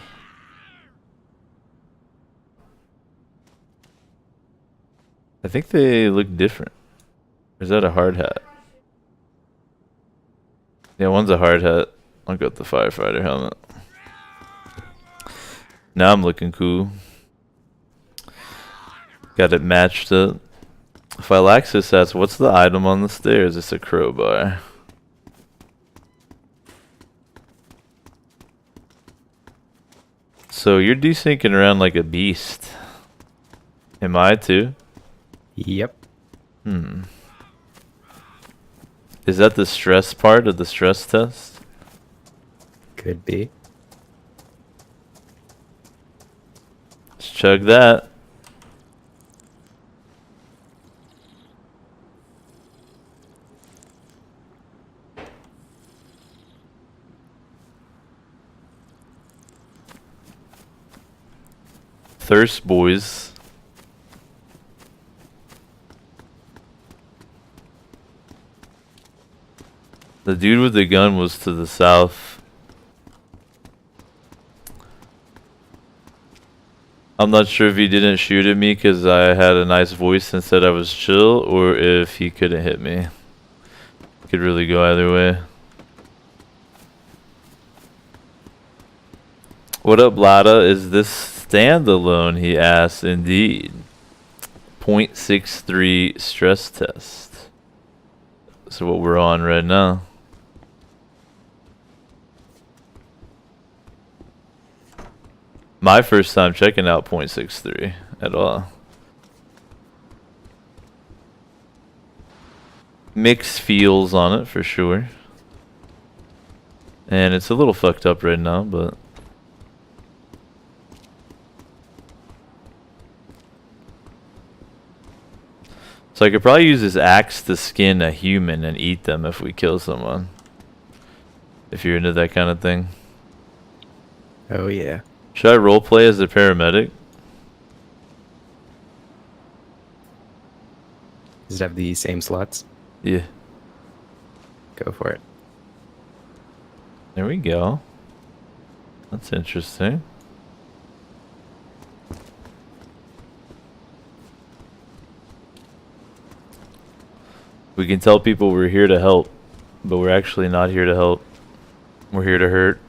I think they look different. Or is that a hard hat? Yeah, one's a hard hat. I'll go with the firefighter helmet. Now I'm looking cool. Got it matched up. If I lack success, what's the item on the stairs? It's a crowbar. So you're desyncing around like a beast. Am I too? Yep. Hmm. Is that the stress part of the stress test? Could be. Let's chug that. Thirst boys. The dude with the gun was to the south. I'm not sure if he didn't shoot at me because I had a nice voice and said I was chill, or if he couldn't hit me. Could really go either way. What up, Lada? Is this standalone? He asks. Indeed. 0.63 stress test. So what we're on right now. My first time checking out 0.63 at all. Mixed feels on it for sure. And it's a little fucked up right now, but so I could probably use this axe to skin a human and eat them if we kill someone. If you're into that kind of thing. Oh yeah. Should I roleplay as a paramedic? Does it have the same slots? Yeah. Go for it. There we go. That's interesting. We can tell people we're here to help, but we're actually not here to help. We're here to hurt.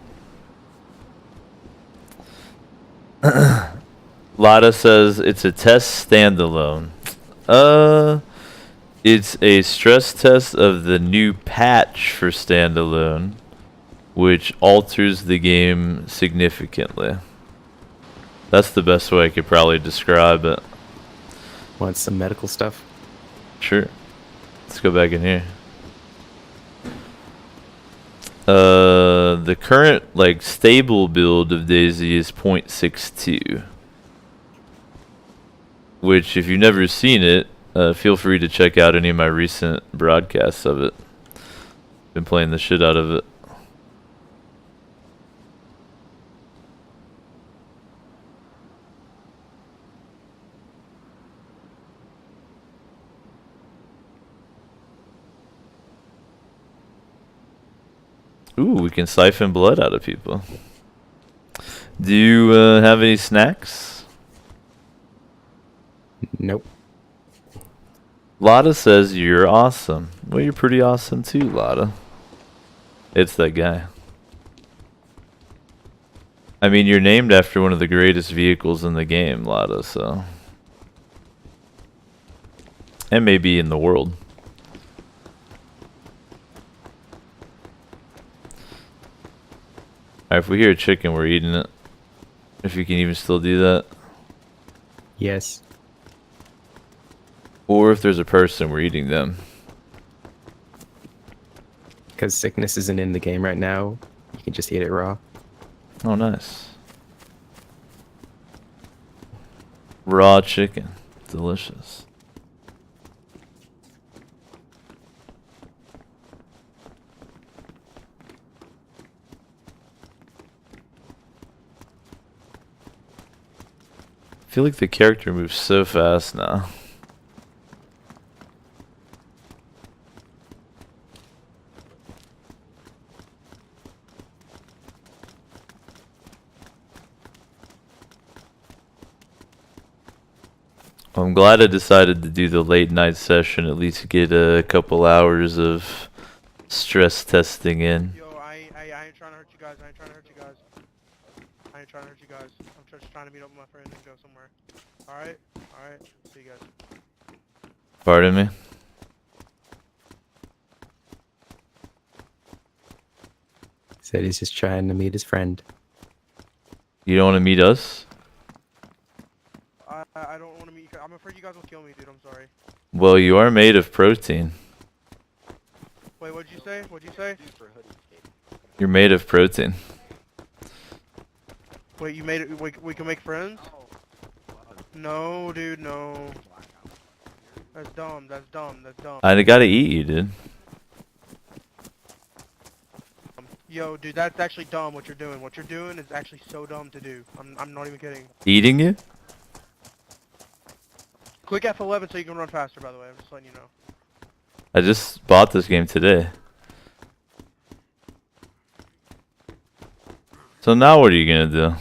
Lada says it's a test standalone. It's a stress test of the new patch for standalone, which alters the game significantly. That's the best way I could probably describe it. Want some medical stuff? Sure. Let's go back in here. The current like stable build of DayZ is 0.62, which if you've never seen it, feel free to check out any of my recent broadcasts of it. Been playing the shit out of it. Ooh, we can siphon blood out of people. Do you have any snacks? Nope. Lada says you're awesome. Well, you're pretty awesome too, Lada. It's that guy. I mean, you're named after one of the greatest vehicles in the game, Lada, so. And maybe in the world. Alright, if we hear a chicken, we're eating it. If you can even still do that. Yes. Or if there's a person, we're eating them. Because sickness isn't in the game right now, you can just eat it raw. Oh, nice. Raw chicken. Delicious. I feel like the character moves so fast now. I'm glad I decided to do the late night session, at least get a couple hours of stress testing in. Yo, I ain't trying to hurt you guys. I ain't trying to hurt you guys. I ain't trying to hurt you guys. I'm just trying to meet up with my friend and go somewhere. Alright? Alright. See you guys. Pardon me? Said he's just trying to meet his friend. You don't want to meet us? I don't want to meet you. I'm afraid you guys will kill me, dude. I'm sorry. Well, you are made of protein. Wait, what'd you say? What'd you say? You're made of protein. Wait, you made it. We can make friends? No, dude, no. That's dumb. That's dumb. That's dumb. I gotta eat you, dude. Yo, dude, that's actually dumb what you're doing. What you're doing is actually so dumb to do. I'm not even kidding. Eating you? Click F11 so you can run faster, by the way. I'm just letting you know. I just bought this game today. So now what are you gonna do?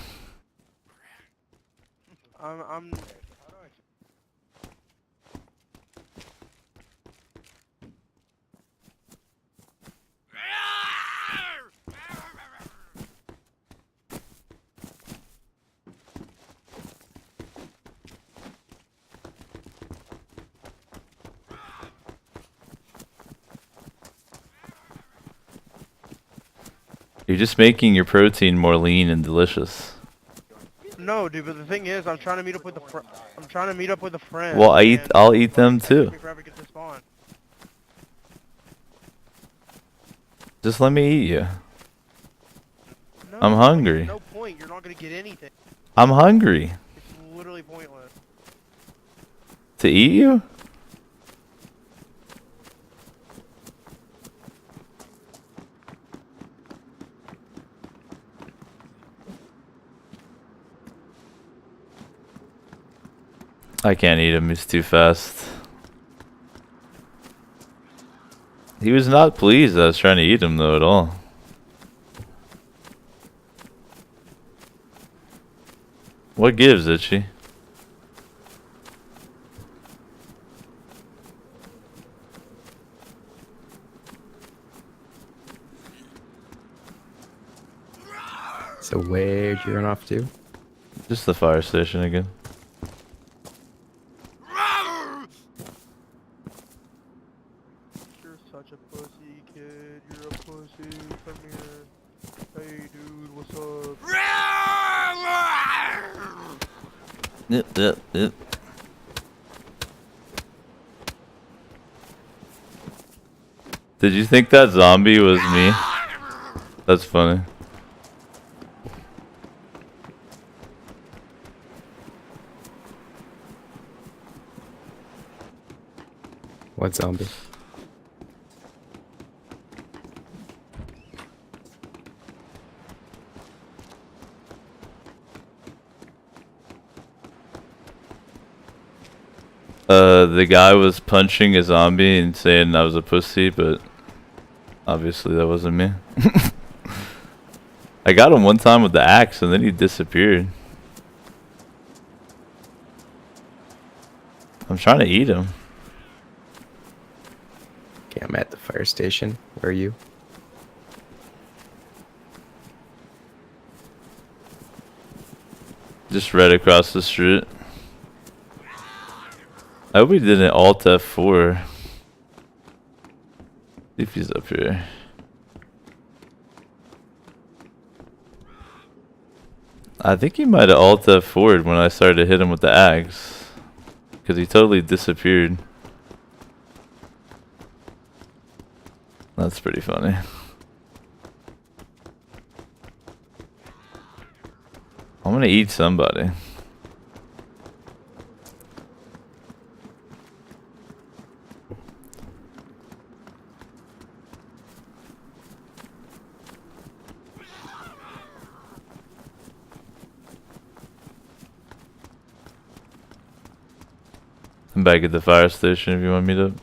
You're just making your protein more lean and delicious. No, dude, but the thing is, I'm trying to meet up with I'm trying to meet up with a friend. Well, and I'll eat them fucking takes too. me forever to get to spawn. Just let me eat you. No, I'm hungry. No point. You're not gonna get anything. I'm hungry. It's literally pointless. To eat you? I can't eat him, he's too fast. He was not pleased that I was trying to eat him though at all. What gives, Itchy? So where'd you run off to? Just the fire station again. You're such a pussy, kid. You're a pussy. Come here. Hey, dude, what's up? Yep. Did you think that zombie was me? That's funny. What zombie? The guy was punching a zombie and saying I was a pussy, but obviously that wasn't me. I got him one time with the axe and then he disappeared. I'm trying to eat him. Okay, I'm at the fire station. Where are you? Just right across the street. I hope he didn't alt F4. See if he's up here. I think he might have alt F4'd when I started to hit him with the axe. Because he totally disappeared. That's pretty funny. I'm gonna eat somebody. I'm back at the fire station if you want me to.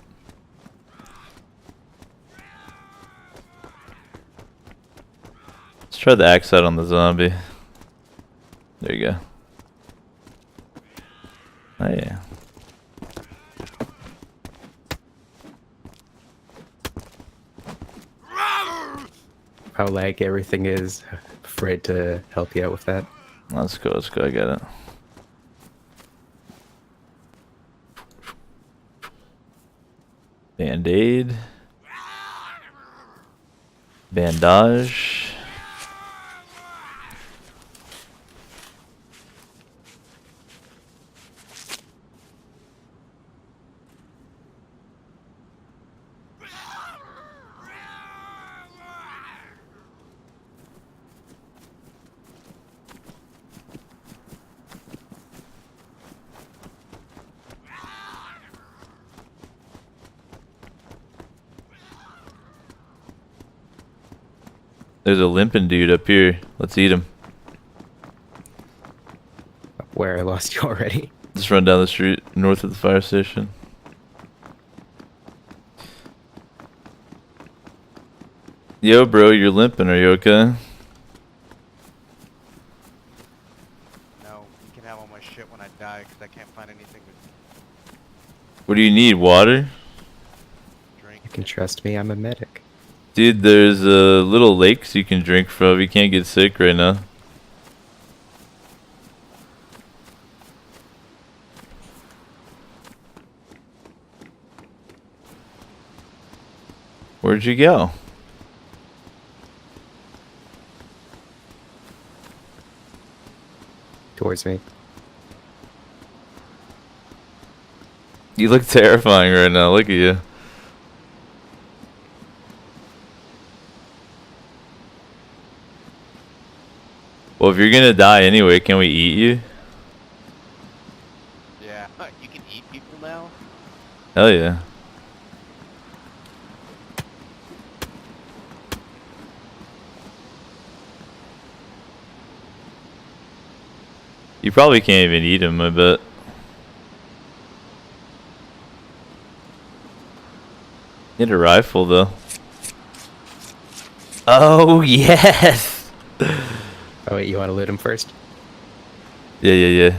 Let's try the axe out on the zombie. There you go. Oh yeah. How lag everything is. Afraid to help you out with that. Let's go, I get it. Band-aid. Bandage. There's a limping dude up here. Let's eat him. Where I lost you already. Just run down the street north of the fire station. Yo, bro, you're limping. Are you okay? No, you can have all my shit when I die because I can't find anything to What do you need? Water? drink. You can trust me, I'm a medic. Dude, there's little lakes you can drink from. You can't get sick right now. Where'd you go? towards me. You look terrifying right now. Look at you. Well, if you're gonna die anyway, can we eat you? Yeah, you can eat people now? Hell yeah. You probably can't even eat him, I bet. Need a rifle, though. Oh, yes! Oh wait, you want to loot him first? Yeah.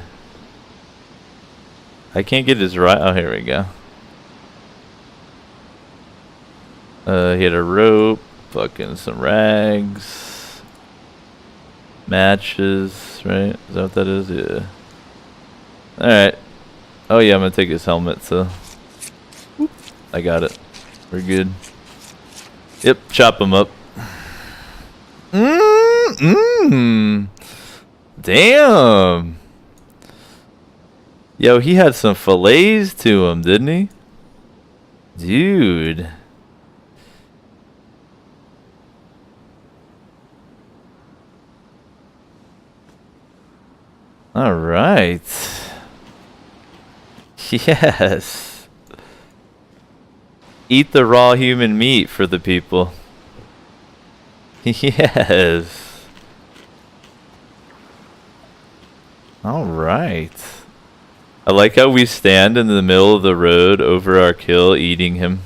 I can't get his right. Oh, here we go. He had a rope, fucking some rags, matches, right? Is that what that is? Yeah. Alright. Oh, yeah, I'm gonna take his helmet, so. I got it. We're good. Yep, chop him up. Damn. Yo, he had some fillets to him, didn't he? Dude. All right. Yes. Eat the raw human meat for the people. Yes. All right. I like how we stand in the middle of the road over our kill, eating him,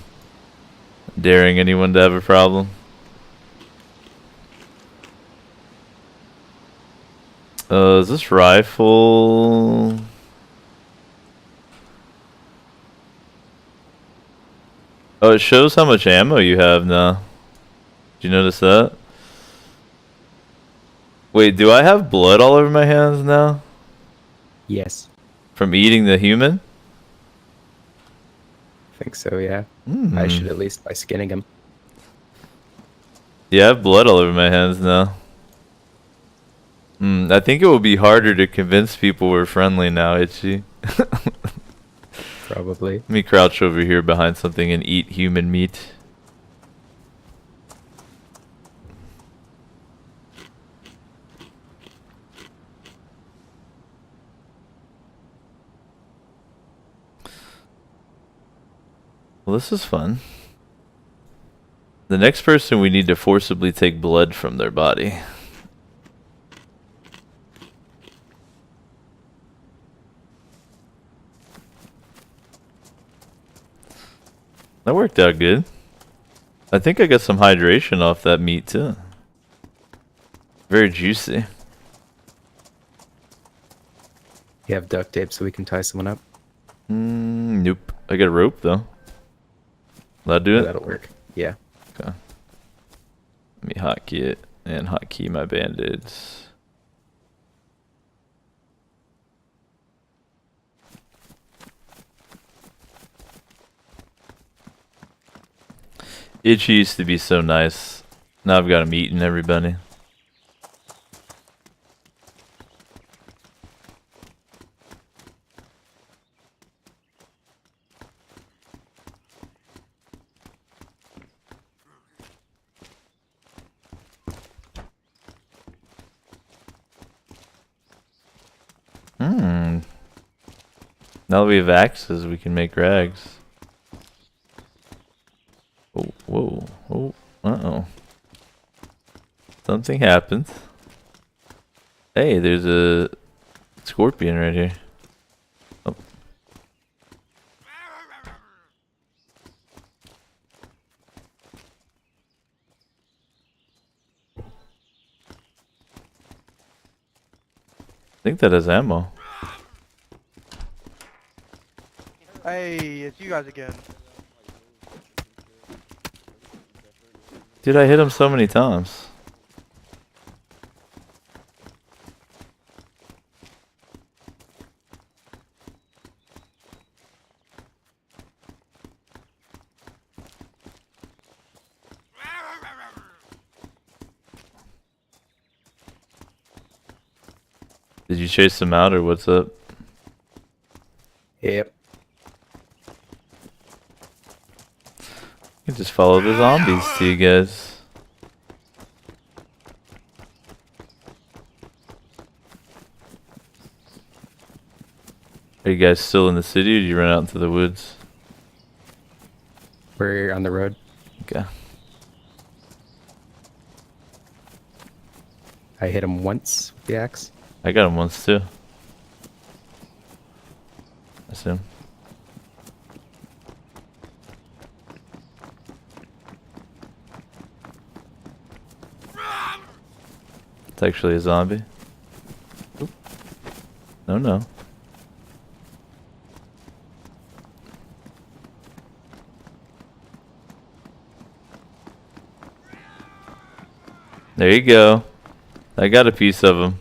daring anyone to have a problem. Is this rifle? Oh, it shows how much ammo you have now. Did you notice that? Wait, do I have blood all over my hands now? Yes. From eating the human? I think so, yeah. I should at least by skinning him. Yeah, I have blood all over my hands now. I think it will be harder to convince people we're friendly now, Itchy. Probably. Let me crouch over here behind something and eat human meat. Well, this is fun. The next person we need to forcibly take blood from their body. That worked out good. I think I got some hydration off that meat too. Very juicy. You have duct tape so we can tie someone up? Nope. I got a rope though. Will that do it? That'll work. Yeah. Okay. Let me hotkey it and hotkey my band-aids. Itchy used to be so nice. Now I've got him eating everybody. Now that we have axes, we can make rags. Oh, whoa, oh, uh-oh. Something happened. Hey, there's a scorpion right here. Oh. I think that has ammo. Hey, it's you guys again. Dude, I hit him so many times. Did you chase them out or what's up? Yep. You can just follow the zombies to you guys. Are you guys still in the city or did you run out into the woods? We're on the road. Okay. I hit him once with the axe. I got him once too. I assume. It's actually a zombie. No, no. There you go. I got a piece of him.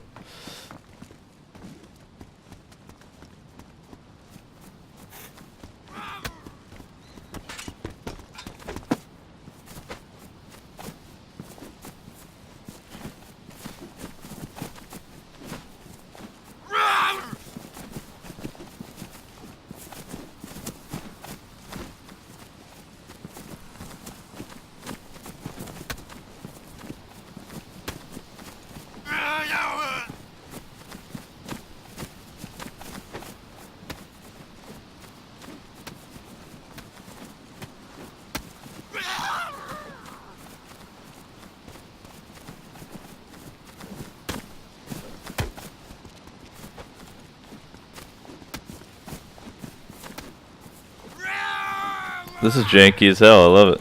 This is janky as hell. I love it.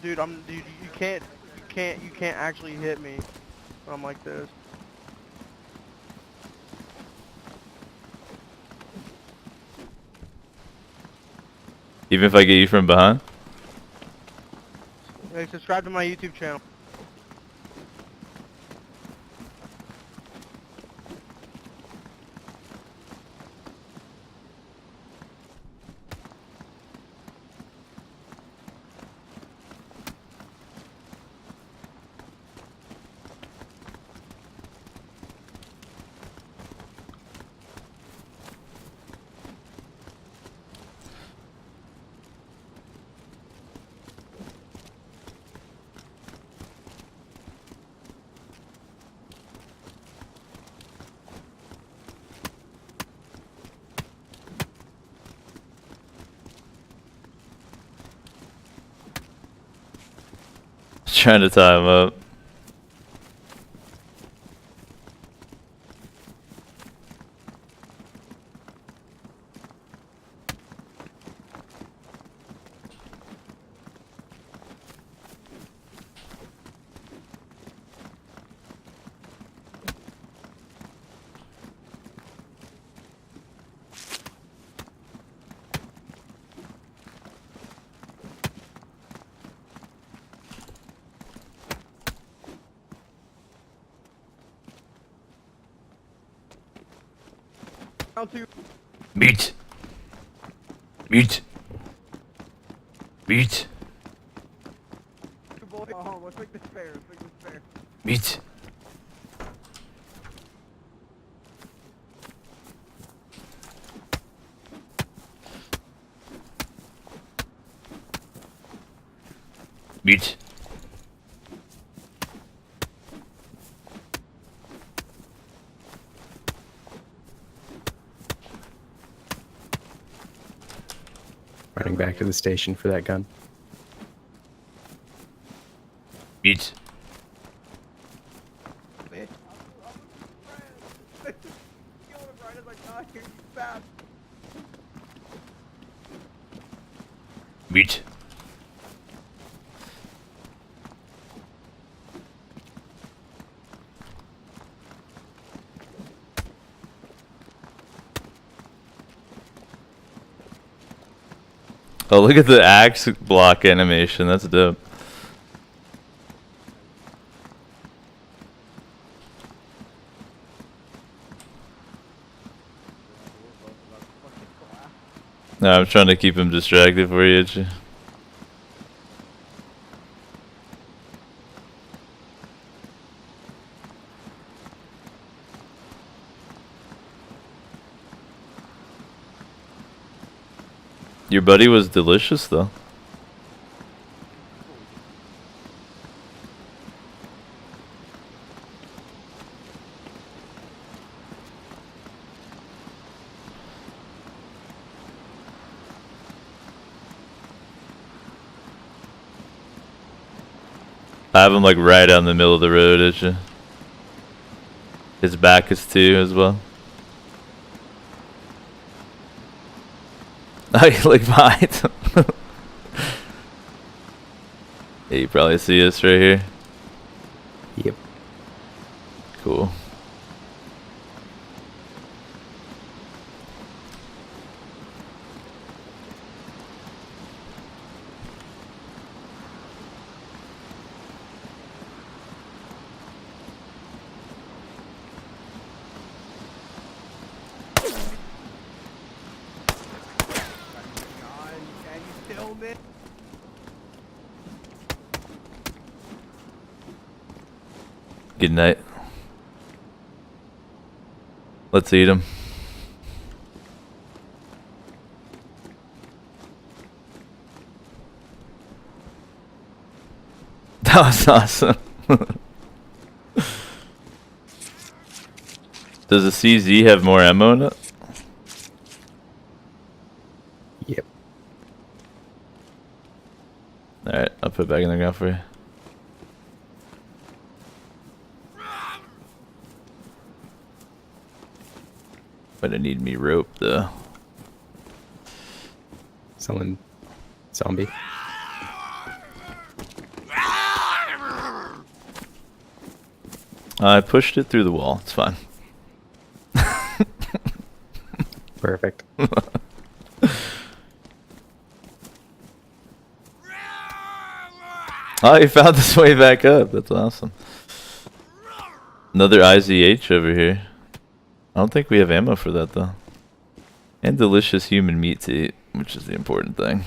Dude, you can't actually hit me when I'm like this. Even if I get you from behind. Hey, subscribe to my YouTube channel. Trying to tie him up. Round two. Meat. Meat. Meat. Boy. Oh, let's make this fair. Let's make this fair. Meat. Meat. Running back to the station for that gun. Meat. Kill him right as I die here, you fast. Meat. Oh, look at the axe block animation. That's dope. No, I'm trying to keep him distracted for you. Itchy. Your buddy was delicious though. I have him like right out in the middle of the road, at you. His back is too as well. Oh, you look behind. Yeah, you probably see us right here. Yep. Cool. Good night. Let's eat him. That was awesome. Does the CZ have more ammo in it? Yep. Alright, I'll put it back in the ground for you. But I need me rope though. Someone. Zombie. I pushed it through the wall. It's fine. Perfect. Oh, you found this way back up. That's awesome. Another IZH over here. I don't think we have ammo for that though. And delicious human meat to eat, which is the important thing.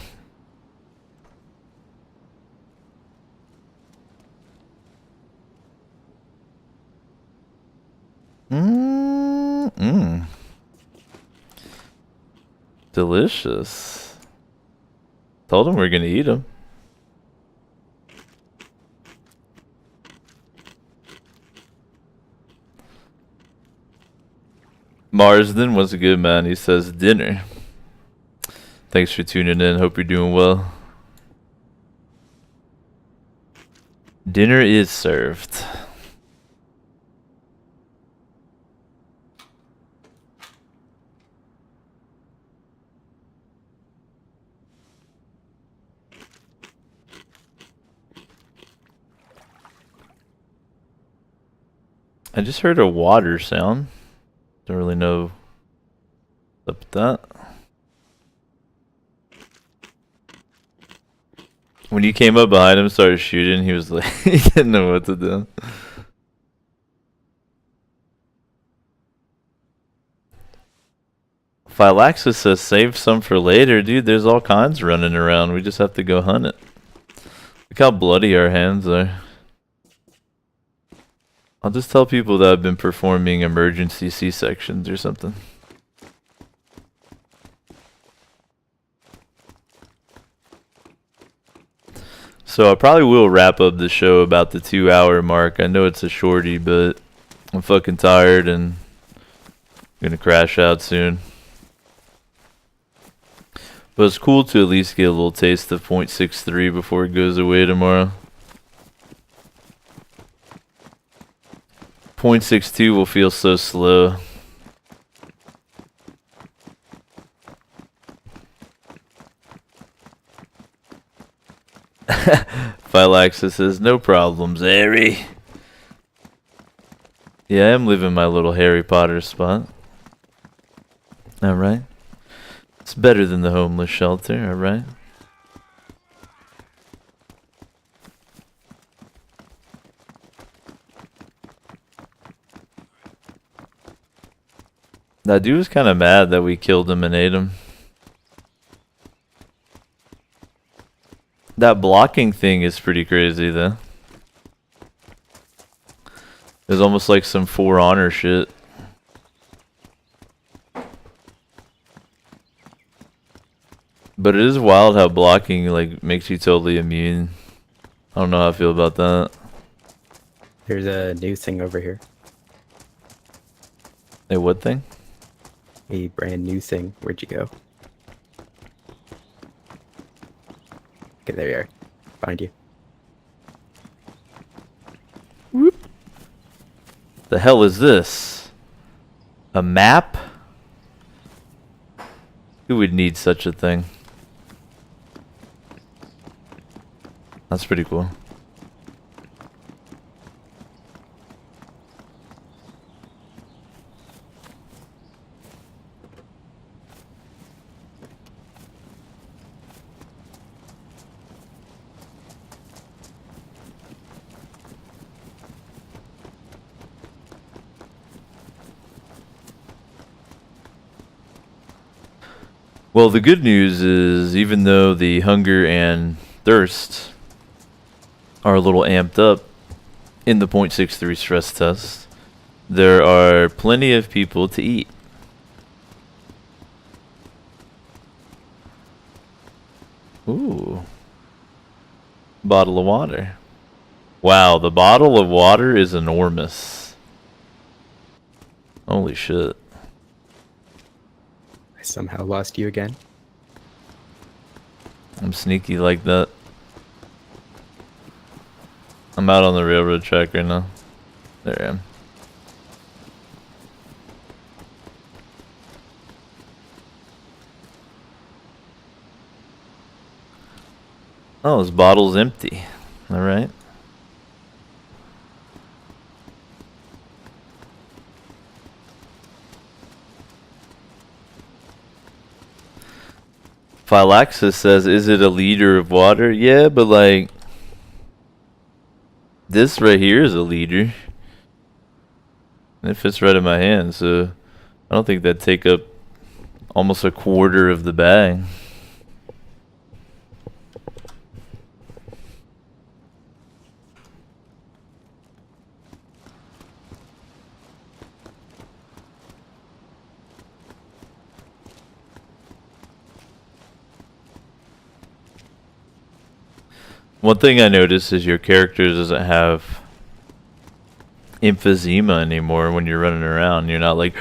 Mmm. Delicious. Told him we're gonna eat them. Marsden was a good man. He says dinner. Thanks for tuning in. Hope you're doing well. Dinner is served. I just heard a water sound. Don't really know what's up with that. When you came up behind him, started shooting, he was like, he didn't know what to do. Phylaxis says save some for later. Dude, there's all kinds running around. We just have to go hunt it. Look how bloody our hands are. I'll just tell people that I've been performing emergency C-sections or something. So I probably will wrap up the show about the 2-hour mark. I know it's a shorty, but I'm fucking tired and I'm gonna crash out soon. But it's cool to at least get a little taste of .63 before it goes away tomorrow. .62 will feel so slow. Phylaxis says, no problems, Harry. Yeah, I am living my little Harry Potter spot. Alright. It's better than the homeless shelter, alright? That dude was kind of mad that we killed him and ate him. That blocking thing is pretty crazy, though. It was almost like some For Honor shit. But it is wild how blocking like makes you totally immune. I don't know how I feel about that. There's a new thing over here. Hey, what thing? A brand new thing. Where'd you go? Okay, there you are. Find you. Whoop. The hell is this? A map? Who would need such a thing? That's pretty cool. Well, the good news is even though the hunger and thirst are a little amped up in the .63 stress test, there are plenty of people to eat. Ooh. Bottle of water. Wow, the bottle of water is enormous. Holy shit. I somehow lost you again. I'm sneaky like that. I'm out on the railroad track right now. There I am. Oh, this bottle's empty. Alright. Phylaxis says, is it a liter of water? Yeah, but like, this right here is a liter. And it fits right in my hand, so I don't think that'd take up almost a quarter of the bag. One thing I noticed is your character doesn't have emphysema anymore when you're running around. You're not like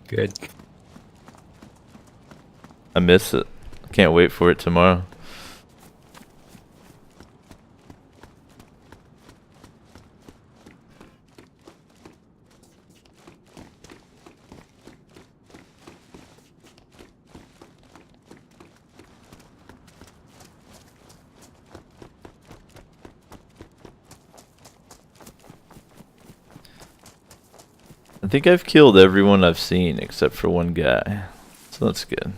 Good. I miss it. Can't wait for it tomorrow. I think I've killed everyone I've seen except for one guy. So that's good.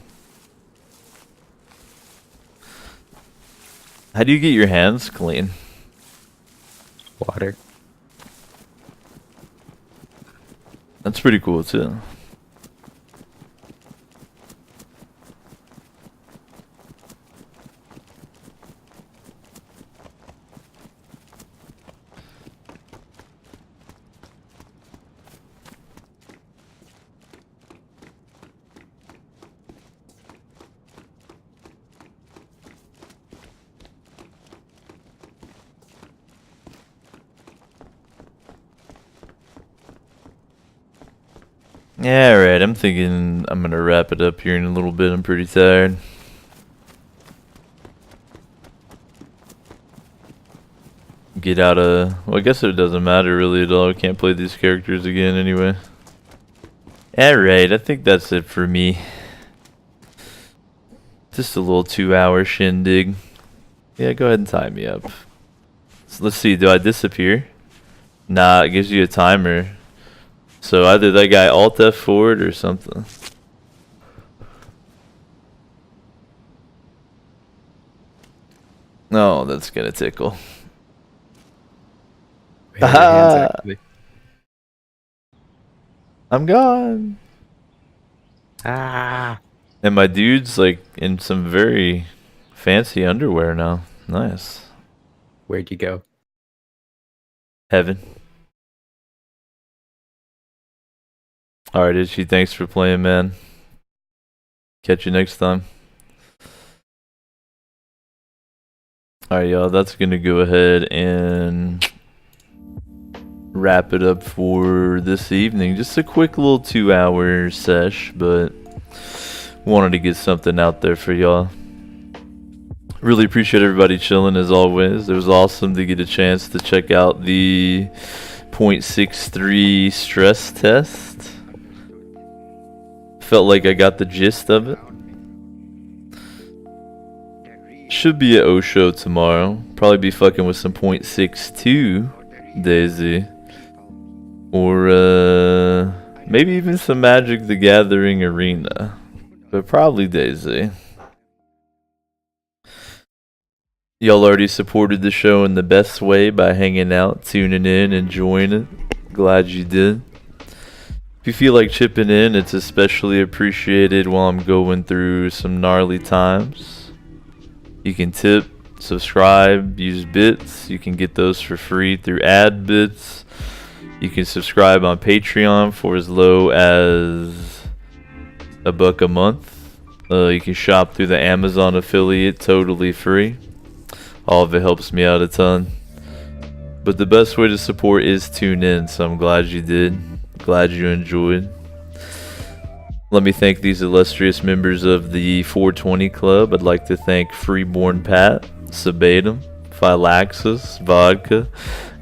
How do you get your hands clean? Water. That's pretty cool too. Yeah, alright. I'm thinking I'm gonna wrap it up here in a little bit. I'm pretty tired. Get out of... Well, I guess it doesn't matter really at all. I can't play these characters again anyway. Alright, I think that's it for me. Just a little 2-hour shindig. Yeah, go ahead and tie me up. So let's see, do I disappear? Nah, it gives you a timer. So either that guy Alt F4'd or something. No, that's gonna tickle. Where are your hands, actually? I'm gone. Ah! And my dude's like in some very fancy underwear now. Nice. Where'd you go? Heaven. Alright, Itchy, thanks for playing, man. Catch you next time. Alright, y'all, that's gonna go ahead and wrap it up for this evening. Just a quick little 2-hour sesh, but wanted to get something out there for y'all. Really appreciate everybody chilling as always. It was awesome to get a chance to check out the 0.63 stress test. Felt like I got the gist of it. Should be at Osho tomorrow. Probably be fucking with some 0.62 DayZ. Or maybe even some Magic the Gathering Arena. But probably DayZ. Y'all already supported the show in the best way by hanging out, tuning in, enjoying it. Glad you did. If you feel like chipping in, it's especially appreciated while I'm going through some gnarly times. You can tip, subscribe, use bits. You can get those for free through ad bits. You can subscribe on Patreon for as low as $1 a month. You can shop through the Amazon affiliate totally free. All of it helps me out a ton. But the best way to support is tune in, so I'm glad you did. Glad you enjoyed. Let me thank these illustrious members of the 420 Club. I'd like to thank Freeborn Pat, Sabatum, Phylaxis, Vodka,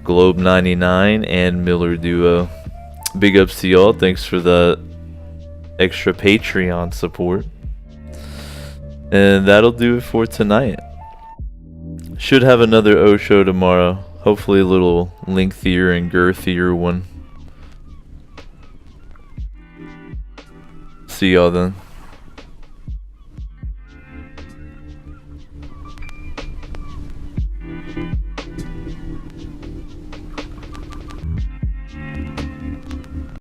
Globe 99, and Miller Duo. Big ups to y'all. Thanks for the extra Patreon support. And that'll do it for tonight. Should have another O show tomorrow. Hopefully a little lengthier and girthier one. See y'all then.